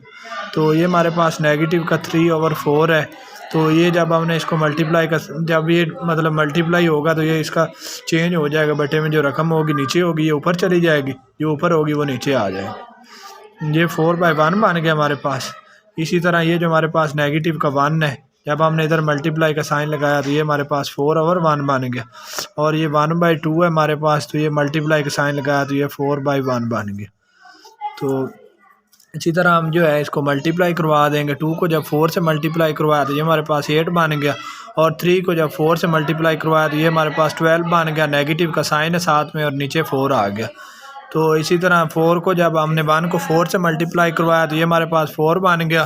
तो ये हमारे पास नेगेटिव का 3/4 है। तो ये जब हमने इसको मल्टीप्लाई का जब ये मतलब मल्टीप्लाई होगा तो ये इसका चेंज हो जाएगा, बटे में जो रकम होगी नीचे होगी ये ऊपर चली जाएगी, जो ऊपर होगी वो नीचे आ जाएगी। ये 4/1 बन गया हमारे पास। इसी तरह ये जो हमारे पास नेगेटिव का 1 है, जब हमने इधर मल्टीप्लाई का साइन लगाया तो ये हमारे पास 4 ओवर 1 बन गया। और ये 1/2 है हमारे पास, तो ये मल्टीप्लाई का साइन लगाया तो ये 4/1 बन गया। तो इसी तरह हम जो है इसको मल्टीप्लाई करवा देंगे। 2 को जब 4 से मल्टीप्लाई करवाया तो ये हमारे पास 8 बन गया। और 3 को जब 4 से मल्टीप्लाई करवाया तो ये हमारे पास 12 बन गया। नेगेटिव का साइन है साथ में और नीचे 4 आ गया। तो इसी तरह 4 को जब हमने 1 को 4 से मल्टीप्लाई करवाया तो ये हमारे पास 4 बन गया।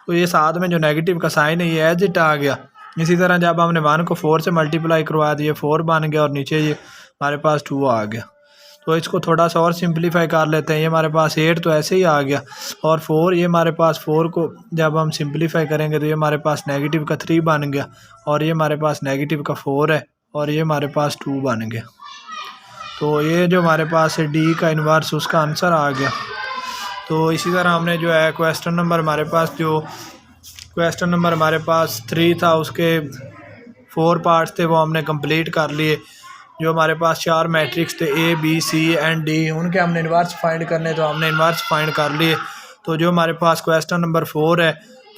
तो ये साथ में जो नेगेटिव का साइन है ये एज इट आ गया। इसी तरह जब हमने 1 को 4 से मल्टीप्लाई करवाया तो ये 4 बन गया और नीचे ये हमारे पास 2 आ गया। तो इसको थोड़ा सा और सिंपलीफाई कर लेते हैं। ये हमारे पास 8 तो ऐसे ही आ गया और 4 ये हमारे पास 4 को जब हम सिंपलीफाई करेंगे तो ये हमारे पास नेगेटिव का 3 बन गया और ये हमारे पास नेगेटिव का 4 है और ये हमारे पास 2 बन गया। तो ये जो हमारे पास है डी का इन्वर्स उसका आंसर आ गया। तो इसी तरह हमने जो है क्वेश्चन नंबर हमारे पास 3 था, उसके 4 पार्ट्स थे वो हमने कंप्लीट कर लिए। जो हमारे पास 4 मैट्रिक्स थे A B C and D, उनके हमने इन्वर्स फाइंड करने तो हमने इन्वर्स फाइंड कर लिए। तो जो हमारे पास क्वेश्चन नंबर 4 है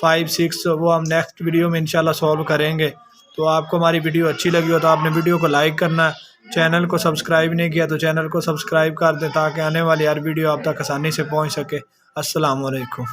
5 6 वो हम नेक्स्ट वीडियो में इंशाल्लाह सॉल्व करेंगे। तो आपको हमारी वीडियो अच्छी लगी हो तो आपने वीडियो को लाइक करना है। चैनल को सब्सक्राइब नहीं किया तो चैनल को सब्सक्राइब कर दें ताकि आने वाली हर वीडियो आप तक आसानी से पहुँच सके। अस्सलाम वालेकुम।